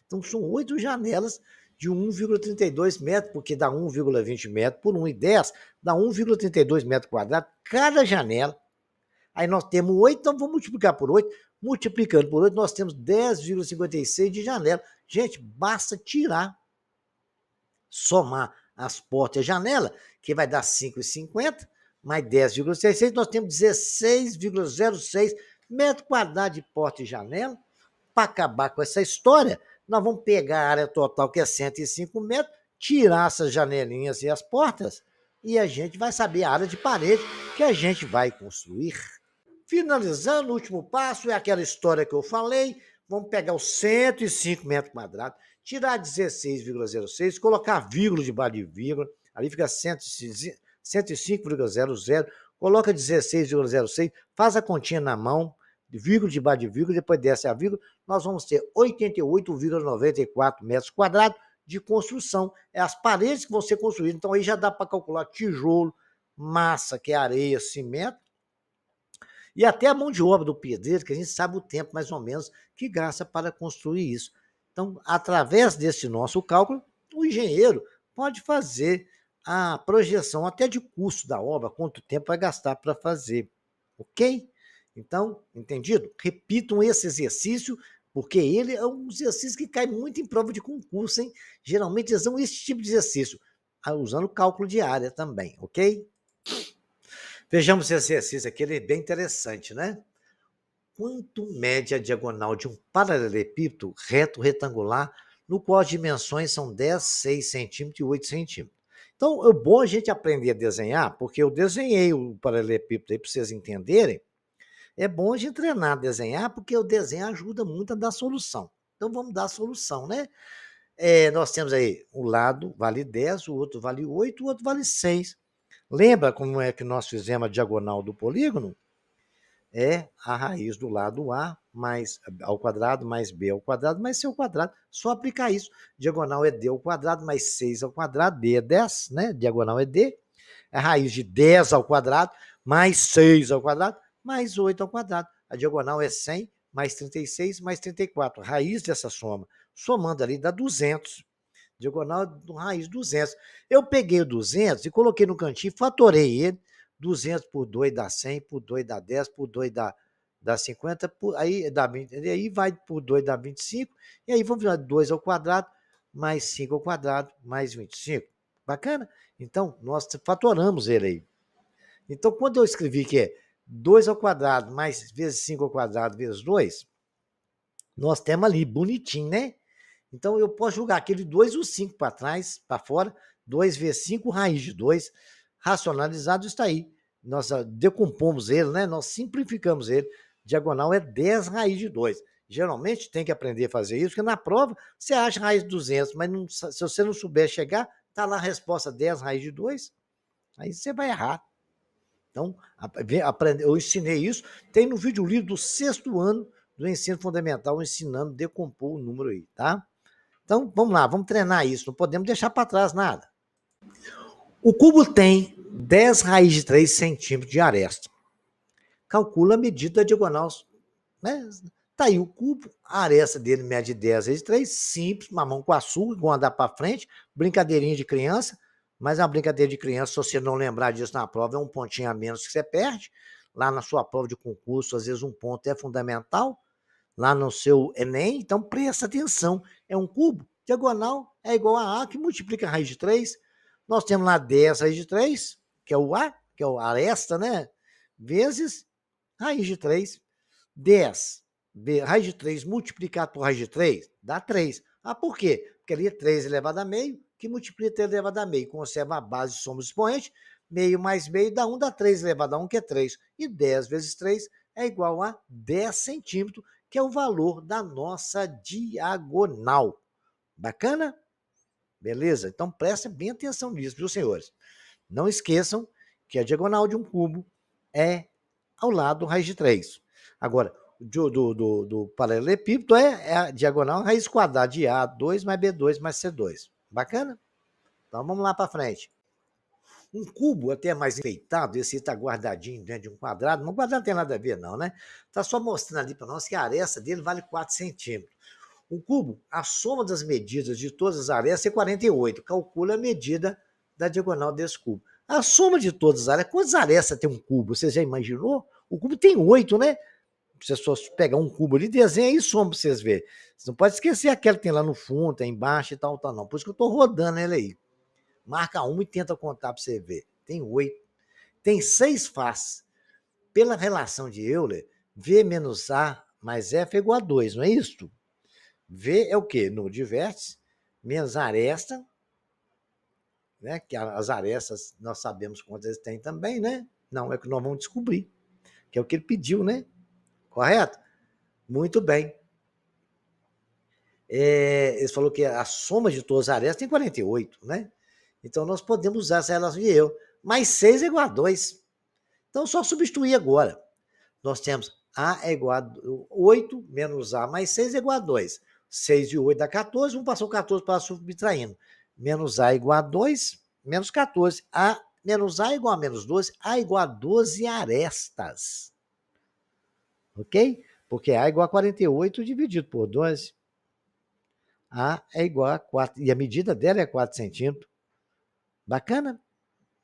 Então, são 8 janelas de 1,32 metros, porque dá 1,20 metros por 1,10, dá 1,32 metros quadrados cada janela. Aí nós temos 8, então vamos multiplicar por 8. Multiplicando por 8, nós temos 10,56 de janela. Gente, basta tirar, somar as portas e a janela, que vai dar 5,50, mais 10,66, nós temos 16,06 metros quadrados de porta e janela. Para acabar com essa história, nós vamos pegar a área total, que é 105 metros, tirar essas janelinhas e as portas, e a gente vai saber a área de parede que a gente vai construir. Finalizando, o último passo é aquela história que eu falei. Vamos pegar os 105 metros quadrados, tirar 16,06, colocar vírgula debaixo de vírgula, ali fica 105,00, coloca 16,06, faz a continha na mão, vírgula debaixo de vírgula, depois desce a vírgula, nós vamos ter 88,94 metros quadrados de construção. É as paredes que vão ser construídas. Então, aí já dá para calcular tijolo, massa, que é areia, cimento, e até a mão de obra do pedreiro, que a gente sabe o tempo mais ou menos que gasta para construir isso. Então, através desse nosso cálculo, o engenheiro pode fazer a projeção até de custo da obra, quanto tempo vai gastar para fazer. Ok? Então, entendido? Repitam esse exercício, porque ele é um exercício que cai muito em prova de concurso, hein? Geralmente eles dão esse tipo de exercício, usando cálculo de área também, ok? Vejamos esse exercício aqui, ele é bem interessante, né? Quanto mede a diagonal de um paralelepípedo reto retangular, no qual as dimensões são 10, 6 centímetros e 8 centímetros? Então, é bom a gente aprender a desenhar, porque eu desenhei o paralelepípedo aí para vocês entenderem. É bom a gente treinar a desenhar, porque o desenho ajuda muito a dar solução. Então, vamos dar a solução, né? Nós temos aí, um lado vale 10, o outro vale 8, o outro vale 6. Lembra como é que nós fizemos a diagonal do polígono? É a raiz do lado A mais ao quadrado mais B ao quadrado mais C ao quadrado. Só aplicar isso. Diagonal é D ao quadrado mais 6 ao quadrado. D é 10, né? Diagonal é D. É a raiz de 10 ao quadrado mais 6 ao quadrado mais 8 ao quadrado. A diagonal é 100 mais 36 mais 34. A raiz dessa soma. Somando ali dá 200. Diagonal do raiz 200. Eu peguei o 200 e coloquei no cantinho, fatorei ele. 200 por 2 dá 100, por 2 dá 10, por 2 dá 50, aí dá 20, e aí vai por 2 dá 25, e aí vamos virar 2 ao quadrado, mais 5 ao quadrado, mais 25. Bacana? Então, nós fatoramos ele aí. Então, quando eu escrevi que é 2 ao quadrado mais vezes 5 ao quadrado vezes 2, nós temos ali, bonitinho, né? Então, eu posso jogar aquele 2 e o 5 para trás, para fora, 2 vezes 5, raiz de 2, racionalizado está aí. Nós decompomos ele, né? Nós simplificamos ele. Diagonal é 10 raiz de 2. Geralmente tem que aprender a fazer isso, porque na prova você acha raiz de 200, mas não, se você não souber chegar, está lá a resposta 10 raiz de 2, aí você vai errar. Então, eu ensinei isso, tem no vídeo livro do 6º ano do ensino fundamental, ensinando a decompor o número aí, tá? Então, vamos lá, vamos treinar isso, não podemos deixar para trás nada. O cubo tem 10 raiz de 3 centímetros de aresta. Calcula a medida da diagonal, né? Tá aí o cubo, a aresta dele mede 10 vezes 3, simples, mamão com açúcar, igual andar para frente, brincadeirinha de criança, mas é uma brincadeira de criança, se você não lembrar disso na prova, é um pontinho a menos que você perde. Lá na sua prova de concurso, às vezes um ponto é fundamental, lá no seu Enem, então presta atenção, é um cubo, diagonal é igual a que multiplica a raiz de 3, nós temos lá 10 raiz de 3, que é o A, que é a aresta, né? Vezes raiz de 3, 10, raiz de 3 multiplicado por raiz de 3, dá 3. Ah, por quê? Porque ali é 3 elevado a meio, que multiplica 3 elevado a meio, conserva a base, somos expoente, meio mais meio dá 1, dá 3 elevado a 1, que é 3. E 10 vezes 3 é igual a 10 centímetros, que é o valor da nossa diagonal. Bacana? Beleza? Então prestem bem atenção nisso, viu, senhores? Não esqueçam que a diagonal de um cubo é ao lado raiz de 3. Agora, do paralelepípedo é a diagonal raiz quadrada de A2 mais B2 mais C2. Bacana? Então vamos lá para frente. Um cubo até mais enfeitado, esse está guardadinho dentro de um quadrado, mas o quadrado não tem nada a ver não, né? Está só mostrando ali para nós que a aresta dele vale 4 centímetros. O cubo, a soma das medidas de todas as arestas é 48. Calcula a medida da diagonal desse cubo. A soma de todas as arestas, quantas arestas tem um cubo? Você já imaginou? O cubo tem 8, né? Você só pegar um cubo ali, desenha e soma para vocês verem. Você não pode esquecer aquela que tem lá no fundo, tem embaixo e tal, não. Por isso que eu estou rodando ela aí. Marca uma e tenta contar para você ver. Tem 8. Tem 6 faces. Pela relação de Euler, V menos A mais F é igual a 2, não é isso? V é o quê? Número de vértices, menos a aresta, né? Que as arestas nós sabemos quantas tem também, né? Não, é que nós vamos descobrir, que é o que ele pediu, né? Correto? Muito bem. Ele falou que a soma de todas as arestas tem 48, né? Então nós podemos usar essa relação de Euler. Mais 6 é igual a 2. Então só substituir agora. Nós temos A é igual a 8 menos A mais 6 é igual a 2. 6 e 8 dá 14, vamos passar o 14 para subtraindo. Menos A igual a 2, menos 14. Menos A igual a menos 12, A igual a 12 arestas. Ok? Porque A igual a 48 dividido por 12. A é igual a 4, e a medida dela é 4 centímetros. Bacana?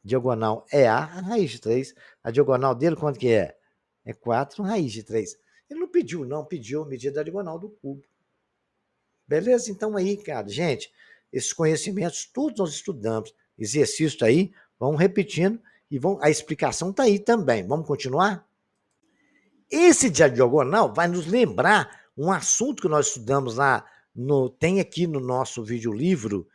Diagonal é A raiz de 3. A diagonal dele, quanto que é? É 4 raiz de 3. Ele não pediu, não. Pediu a medida da diagonal do cubo. Beleza? Então aí, cara, gente, esses conhecimentos todos nós estudamos. Exercício tá aí, vamos repetindo e a explicação tá aí também. Vamos continuar? Esse diagonal vai nos lembrar um assunto que nós estudamos lá, tem aqui no nosso videolivro,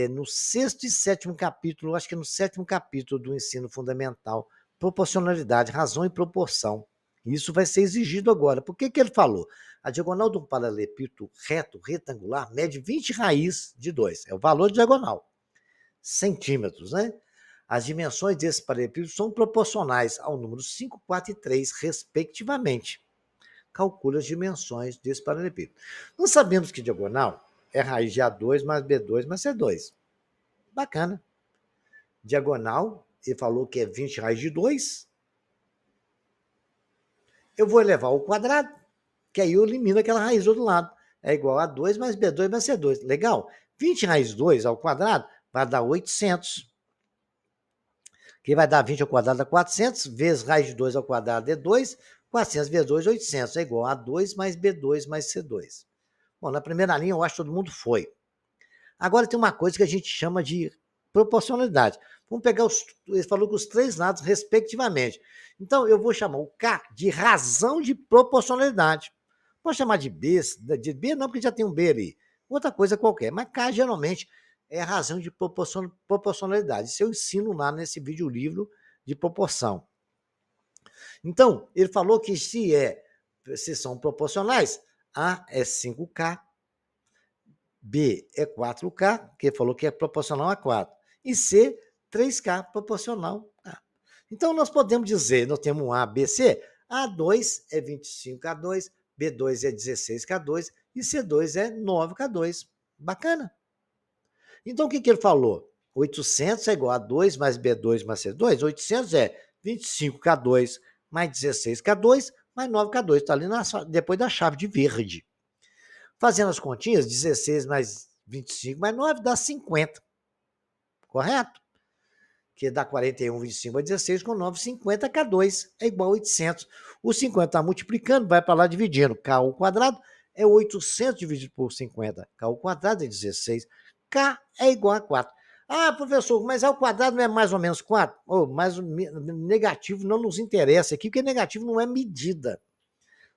no 6º e 7º capítulo, acho que é no 7º capítulo do ensino fundamental, proporcionalidade, razão e proporção. Isso vai ser exigido agora. Por que ele falou? A diagonal de um paralelepípedo reto, retangular, mede 20 raiz de 2. É o valor de diagonal. Centímetros, né? As dimensões desse paralelepípedo são proporcionais ao número 5, 4 e 3, respectivamente. Calcule as dimensões desse paralelepípedo. Nós sabemos que diagonal é raiz de A2 mais B2 mais C2. Bacana. Diagonal, ele falou que é 20 raiz de 2. Eu vou elevar ao quadrado, que aí eu elimino aquela raiz do outro lado. É igual a 2 mais B2 mais C2. Legal? 20 raiz de 2 ao quadrado vai dar 800. Que vai dar 20 ao quadrado dá 400, vezes raiz de 2 ao quadrado é 2, 400 vezes 2, 800, é igual a 2 mais B2 mais C2. Bom, na primeira linha eu acho que todo mundo foi. Agora tem uma coisa que a gente chama de proporcionalidade. Vamos pegar ele falou que os 3 lados respectivamente. Então eu vou chamar o K de razão de proporcionalidade. Pode chamar de B não, porque já tem um B ali. Outra coisa qualquer, mas K geralmente é a razão de proporcionalidade. Isso eu ensino lá nesse videolivro de proporção. Então, ele falou que se são proporcionais, A é 5K, B é 4K, que ele falou que é proporcional a 4, e C, 3K, proporcional a. Então, nós podemos dizer, nós temos um A, B, C, A2 é 25K2, B2 é 16K2 e C2 é 9K2. Bacana? Então, o que ele falou? 800 é igual a 2 mais B2 mais C2. 800 é 25K2 mais 16K2 mais 9K2. Está ali depois da chave de verde. Fazendo as continhas, 16 mais 25 mais 9 dá 50. Correto? Que dá 41, 25 mais 16 com 9, 50. K2 é igual a 800. O 50 está multiplicando, vai para lá dividindo. K ao quadrado é 800 dividido por 50. K ao quadrado é 16. K é igual a 4. Ah, professor, mas ao quadrado não é mais ou menos 4? Mas o negativo não nos interessa aqui, porque negativo não é medida.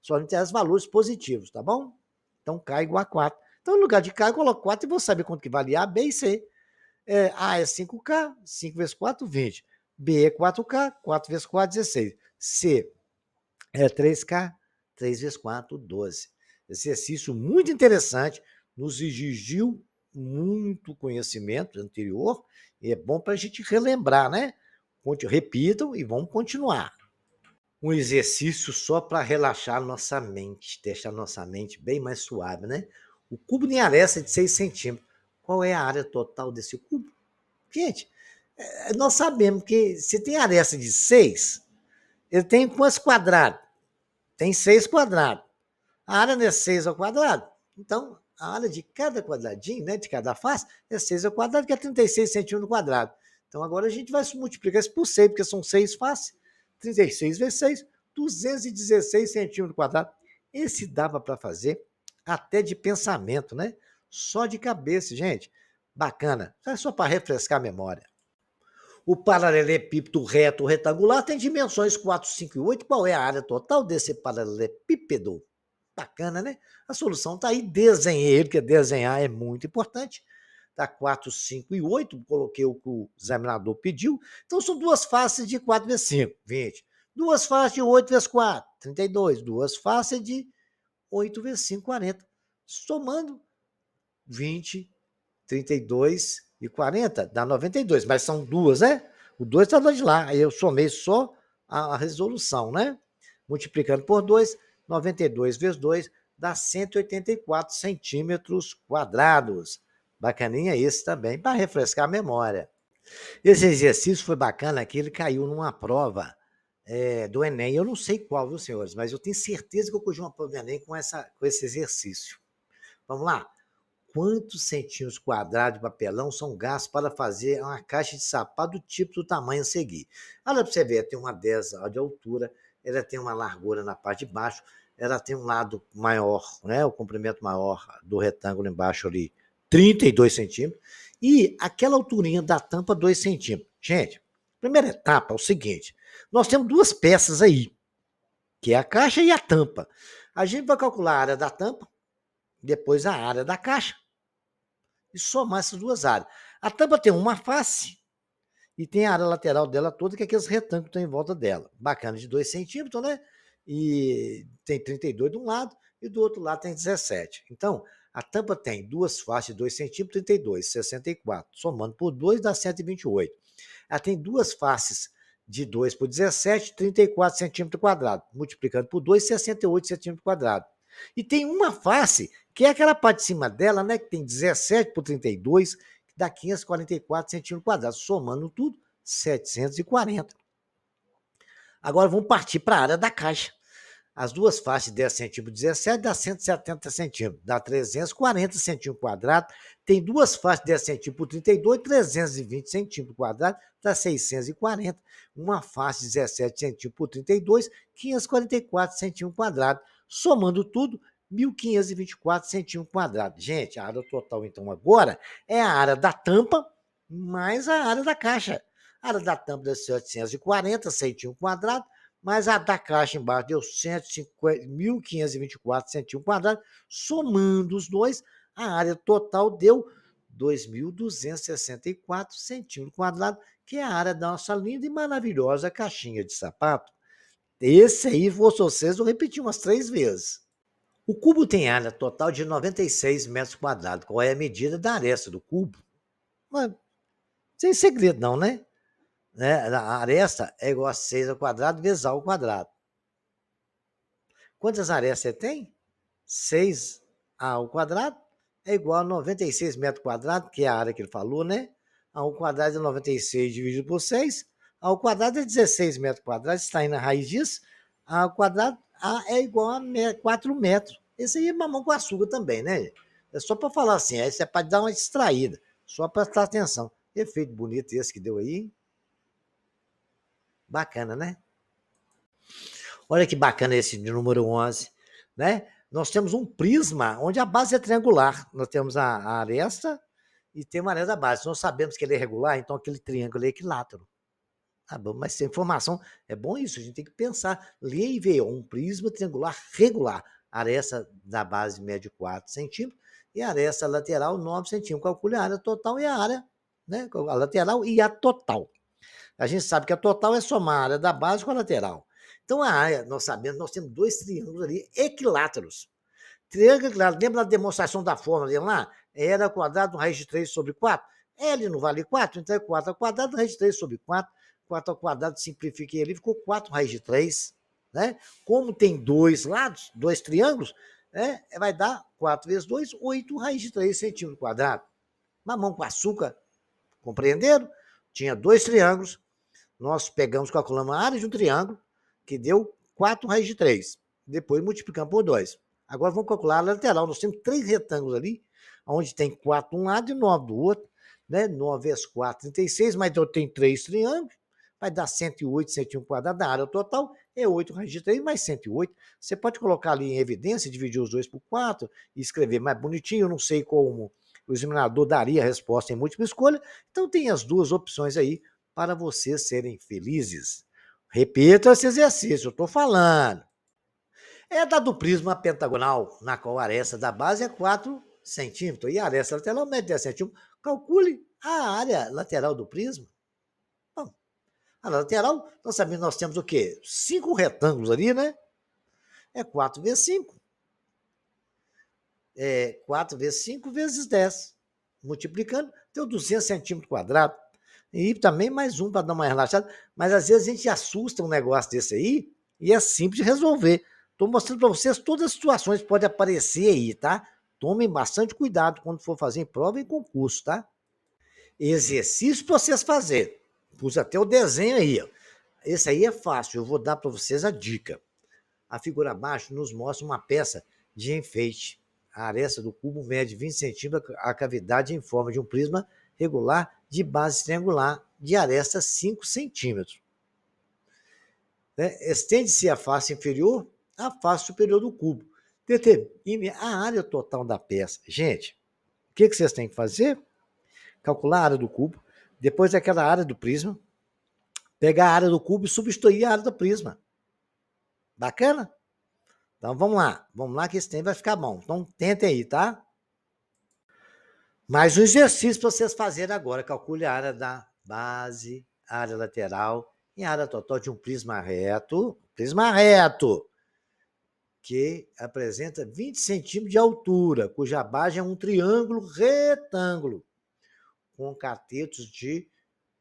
Só nos interessa valores positivos, tá bom? Então, K é igual a 4. Então, no lugar de K, eu coloco 4 e vou saber quanto que vale A, B e C. A é 5K, 5 vezes 4, 20. B é 4K, 4 vezes 4, 16. C é 3K, 3 vezes 4, 12. Exercício muito interessante, nos exigiu muito conhecimento anterior, e é bom para a gente relembrar, né? Repitam e vamos continuar. Um exercício só para relaxar nossa mente, deixar nossa mente bem mais suave, né? O cubo de aresta é de 6 centímetros. Qual é a área total desse cubo? Gente, nós sabemos que se tem aresta de 6, ele tem quantos quadrados? Tem 6 quadrados. A área não é 6 ao quadrado? Então, a área de cada quadradinho, né, de cada face, é 6 ao quadrado, que é 36 centímetros quadrado. Então, agora a gente vai multiplicar isso por 6, porque são 6 faces. 36 vezes 6, 216 centímetros quadrados. Esse dava para fazer até de pensamento, né? Só de cabeça, gente. Bacana. É só para refrescar a memória. O paralelepípedo reto retangular tem dimensões 4, 5 e 8. Qual é a área total desse paralelepípedo? Bacana, né? A solução está aí. Desenhei ele, porque desenhar é muito importante. Tá 4, 5 e 8. Coloquei o que o examinador pediu. Então, são duas faces de 4 vezes 5, 20. Duas faces de 8 vezes 4, 32. Duas faces de 8 vezes 5, 40. Somando 20, 32 e 40, dá 92. Mas são duas, né? O 2 está do lado de lá. Aí eu somei só a resolução, né? Multiplicando por 2, 92 vezes 2 dá 184 centímetros quadrados. Bacaninha esse também, para refrescar a memória. Esse exercício foi bacana, que ele caiu numa prova do Enem. Eu não sei qual, viu, senhores, mas eu tenho certeza que eu corrigi uma prova do Enem com esse exercício. Vamos lá? Quantos centímetros quadrados de papelão são gastos para fazer uma caixa de sapato do tipo do tamanho a seguir? Olha para você ver, tem uma 10 de altura, ela tem uma largura na parte de baixo, ela tem um lado maior, né, o comprimento maior do retângulo embaixo ali, 32 centímetros, e aquela alturinha da tampa, 2 centímetros. Gente, primeira etapa é o seguinte, nós temos duas peças aí, que é a caixa e a tampa. A gente vai calcular a área da tampa, depois a área da caixa, e somar essas duas áreas. A tampa tem uma face e tem a área lateral dela toda, que é aqueles retângulos que estão em volta dela. Bacana, de 2 centímetros, né? E tem 32 de um lado e do outro lado tem 17. Então, a tampa tem duas faces de 2 centímetros, 32, 64. Somando por 2 dá 128. Ela tem duas faces de 2 por 17, 34 centímetros quadrados. Multiplicando por 2, 68 centímetros quadrados. E tem uma face, que é aquela parte de cima dela, né, que tem 17 por 32, que dá 544 centímetros quadrados. Somando tudo, 740. Agora vamos partir para a área da caixa. As duas faces de 10 centímetros por 17 dá 170 centímetros, dá 340 centímetros quadrados. Tem duas faces de 10 centímetros por 32, 320 centímetros quadrados, dá 640. Uma face de 17 centímetros por 32, 544 centímetros quadrados. Somando tudo, 1.524 centímetros quadrados. Gente, a área total, então, agora é a área da tampa mais a área da caixa. A área da tampa deu 740 centímetros quadrados, mas a da caixa embaixo deu 1.524 centímetros quadrados. Somando os dois, a área total deu 2.264 centímetros quadrados, que é a área da nossa linda e maravilhosa caixinha de sapato. Esse aí, vocês, vou repetir umas 3 vezes. O cubo tem área total de 96 metros quadrados. Qual é a medida da aresta do cubo? Mas, sem segredo não, né? A aresta é igual a 6 ao quadrado vezes A ao quadrado. Quantas arestas você tem? 6A ao quadrado é igual a 96 metros quadrados, que é a área que ele falou, né? A ao quadrado é 96 dividido por 6. A ao quadrado é 16 metros quadrados. Está aí na raiz disso. A ao quadrado é igual a 4 metros. Esse aí é mamão com açúcar também, né? É só para falar assim, esse é para dar uma distraída. Só para prestar atenção. Efeito bonito esse que deu aí. Bacana, né? Olha que bacana esse de número 11, né? Nós temos um prisma onde a base é triangular. Nós temos a aresta e tem uma aresta da base. Nós sabemos que ele é regular, então aquele triângulo é equilátero. Tá bom, mas essa informação é bom isso, a gente tem que pensar, ler e ver, um prisma triangular regular. A aresta da base mede 4 centímetros e a aresta lateral 9 centímetros. Calcule a área total e a área, né? A lateral e a total. A gente sabe que a total é somar a área da base com a lateral. Então, a área, nós sabemos, nós temos dois triângulos ali equiláteros. Triângulo equilátero, lembra da demonstração da fórmula ali lá? Era quadrado raiz de 3 sobre 4? L não vale 4, então é 4 ao quadrado raiz de 3 sobre 4. 4 ao quadrado, simplifiquei ali, ficou 4 raiz de 3. Né? Como tem dois lados, dois triângulos, né? Vai dar 4 vezes 2, 8 raiz de 3 centímetros quadrados. Mamão com açúcar, compreenderam? Tinha dois triângulos, nós pegamos, calculamos a área de um triângulo, que deu 4 raiz de 3. Depois multiplicamos por 2. Agora vamos calcular a lateral. Nós temos 3 retângulos ali, onde tem 4 de um lado e 9 do outro. Né? 9 vezes 4, 36, mas eu tenho 3 triângulos, vai dar 108 centímetros quadrados. A área total é 8 raiz de 3 mais 108. Você pode colocar ali em evidência, dividir os dois por 4 e escrever mais bonitinho. Eu não sei como o examinador daria a resposta em múltipla escolha. Então tem as duas opções aí para vocês serem felizes. Repita esse exercício, eu estou falando. É da do prisma pentagonal, na qual a aresta da base é 4 centímetros e a aresta lateral mede 10 centímetros. Calcule a área lateral do prisma. Bom, a lateral, nós sabemos, nós temos o quê? 5 retângulos ali, né? É 4 vezes 5. É 4 vezes 5 vezes 10. Multiplicando, deu 200 centímetros quadrados. E também mais para dar uma relaxada. Mas às vezes a gente assusta um negócio desse aí e é simples de resolver. Estou mostrando para vocês todas as situações que podem aparecer aí, tá? Tomem bastante cuidado quando for fazer em prova e em concurso, tá? Exercício para vocês fazerem. Pus até o desenho aí, ó. Esse aí é fácil, eu vou dar para vocês a dica. A figura abaixo nos mostra uma peça de enfeite. A aresta do cubo mede 20 centímetros, a cavidade em forma de um prisma regular de base triangular, de aresta 5 centímetros. Né? Estende-se a face inferior à face superior do cubo. Determine a área total da peça. Gente, o que vocês têm que fazer? Calcular a área do cubo, depois daquela área do prisma, pegar a área do cubo e substituir a área do prisma. Bacana? Então vamos lá que esse tempo vai ficar bom. Então tentem aí, tá? Mais um exercício para vocês fazerem agora. Calcule a área da base, área lateral e a área total de um prisma reto, que apresenta 20 centímetros de altura, cuja base é um triângulo retângulo, com catetos de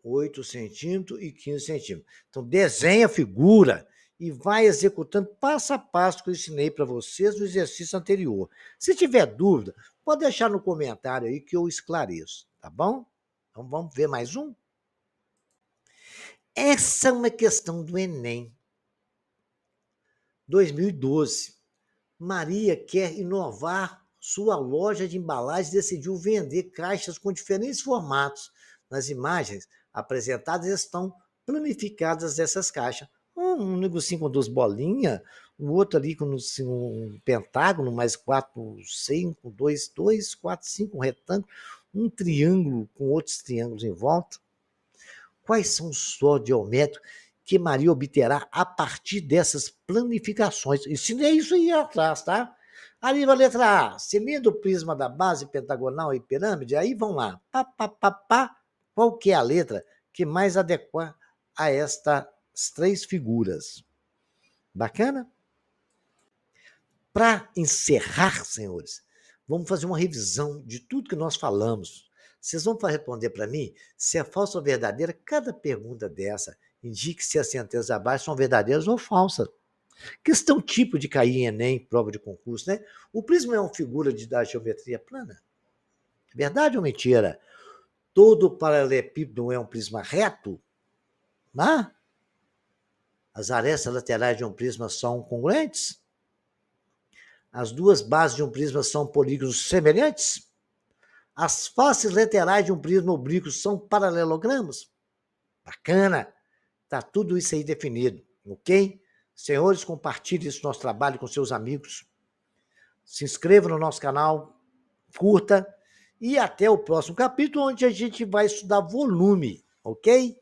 8 centímetros e 15 centímetros. Então, desenha a figura e vai executando passo a passo que eu ensinei para vocês no exercício anterior. Se tiver dúvida, pode deixar no comentário aí que eu esclareço, tá bom? Então, vamos ver mais um? Essa é uma questão do Enem 2012. Maria quer inovar sua loja de embalagens e decidiu vender caixas com diferentes formatos. Nas imagens apresentadas estão planificadas essas caixas. Um negocinho com 2 bolinhas, o outro ali com um pentágono, mais 4, 5, 2, 4, 5, um retângulo, um triângulo com outros triângulos em volta. Quais são os sólidos geométricos que Maria obterá a partir dessas planificações? Ensinei isso aí atrás, tá? Ali a letra A, cilindro, prisma da base, pentagonal e pirâmide. Aí vão lá. Qual que é a letra que mais adequa a estas 3 figuras? Bacana? Para encerrar, senhores, vamos fazer uma revisão de tudo que nós falamos. Vocês vão responder para mim se é falsa ou verdadeira. Cada pergunta dessa indique se as sentenças abaixo são verdadeiras ou falsas. Questão tipo de cair em Enem, prova de concurso, né? O prisma é uma figura da geometria plana? Verdade ou mentira? Todo paralelepípedo é um prisma reto? Né? As arestas laterais de um prisma são congruentes? As duas bases de um prisma são polígonos semelhantes? As faces laterais de um prisma oblíquo são paralelogramas? Bacana! Tá tudo isso aí definido, ok? Senhores, compartilhe esse nosso trabalho com seus amigos. Se inscreva no nosso canal, curta e até o próximo capítulo, onde a gente vai estudar volume, ok?